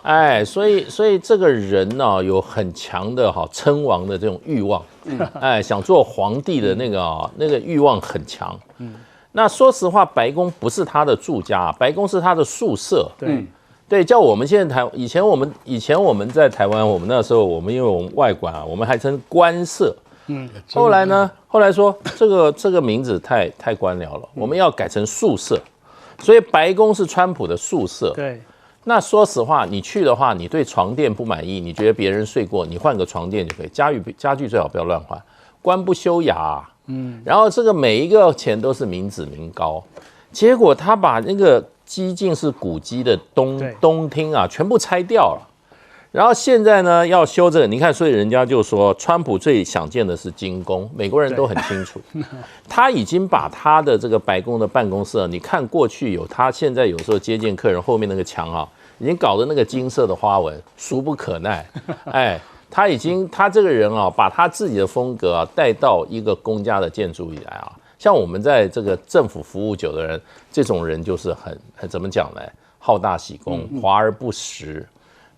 哎，所以这个人呢有很强的称王的这种欲望，哎，想做皇帝的那个欲望很强。那说实话，白宫不是他的住家，白宫是他的宿舍。对，叫我们现在以前我们在台湾，我们那时候因为我们外馆啊，我们还称官舍。后来呢？后来说这个名字太官僚了，我们要改成宿舍。所以白宫是川普的宿舍。对。那说实话，你去的话，你对床垫不满意，你觉得别人睡过，你换个床垫就可以。家具最好不要乱换，官不修雅。然后这个每一个钱都是民脂民膏，结果他把那个几近是古迹的东厅啊，全部拆掉了。然后现在呢要修这个，你看，所以人家就说，川普最想见的是金宫，美国人都很清楚，他已经把他的这个白宫的办公室，你看过去他现在有时候接见客人后面那个墙啊，已经搞得那个金色的花纹，俗不可耐，哎，他这个人啊，把他自己的风格啊带到一个公家的建筑里来啊，像我们在这个政府服务久的人，这种人就是很怎么讲呢？好大喜功，华而不实。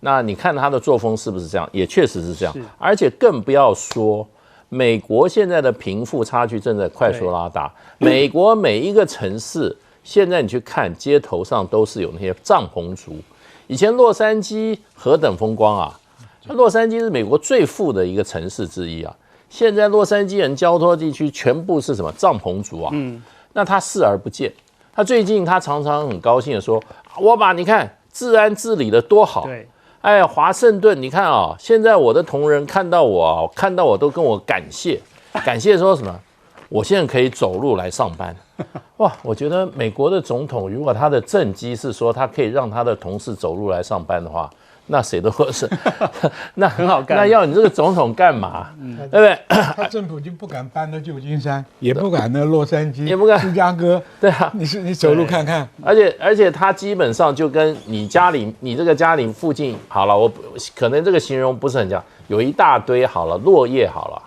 那你看他的作风是不是这样？也确实是这样，而且更不要说，美国现在的贫富差距正在快速拉大。美国每一个城市，现在你去看街头上都是有那些帐篷族。以前洛杉矶何等风光啊！洛杉矶是美国最富的一个城市之一啊。现在洛杉矶人交托地区全部是什么帐篷族啊？那他视而不见。他最近他常常很高兴的说：“你看治安治理的多好。”对。哎，华盛顿，你看啊，现在我的同仁看到我都跟我感谢说什么？我现在可以走路来上班。哇，我觉得美国的总统如果他的政绩是说他可以让他的同事走路来上班的话，那谁都是，那很好干。那要你这个总统干嘛？对不对？他政府就不敢搬到旧金山，也不敢到洛杉矶，也不敢芝加哥。对啊，你走路看看。而且他基本上就跟你这个家里附近好了，我可能这个形容不是很佳，有一大堆好了落叶好了，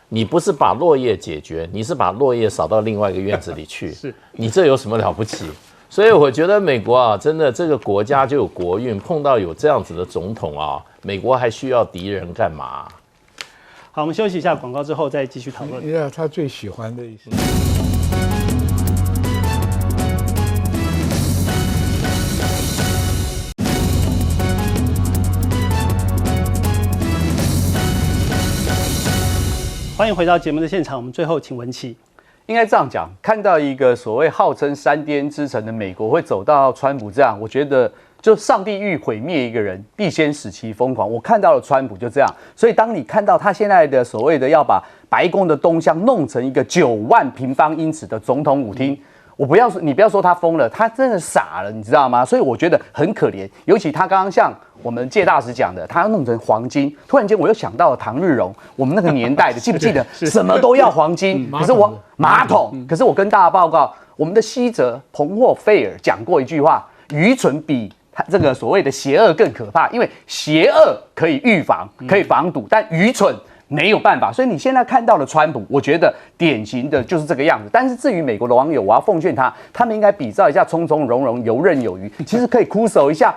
你不是把落叶解决，你是把落叶扫到另外一个院子里去。是，你这有什么了不起？所以我觉得美国啊，真的这个国家就有国运，碰到有这样子的总统啊，美国还需要敌人干嘛？好，我们休息一下广告之后再继续讨论。你知道他最喜欢的意思。欢迎回到节目的现场，我们最后请文琪。应该这样讲，看到一个所谓号称山巅之城的美国会走到川普这样，我觉得就上帝欲毁灭一个人，必先使其疯狂。我看到了川普就这样，所以当你看到他现在的所谓的要把白宫的东厢弄成一个9万平方英尺的总统舞厅，你不要说他疯了，他真的傻了，你知道吗？所以我觉得很可怜，尤其他刚刚像我们介大使讲的，他要弄成黄金。突然间我又想到了唐日荣，我们那个年代的，记不记得什么都要黄金？可是马桶，可是我跟大家报告，我们的西泽彭霍费尔讲过一句话：愚蠢比这个所谓的邪恶更可怕，因为邪恶可以预防，可以防堵，但愚蠢没有办法。所以你现在看到的川普，我觉得典型的就是这个样子。但是至于美国的网友，我要奉劝他们应该比照一下从容容，游刃有余，其实可以哭手一下。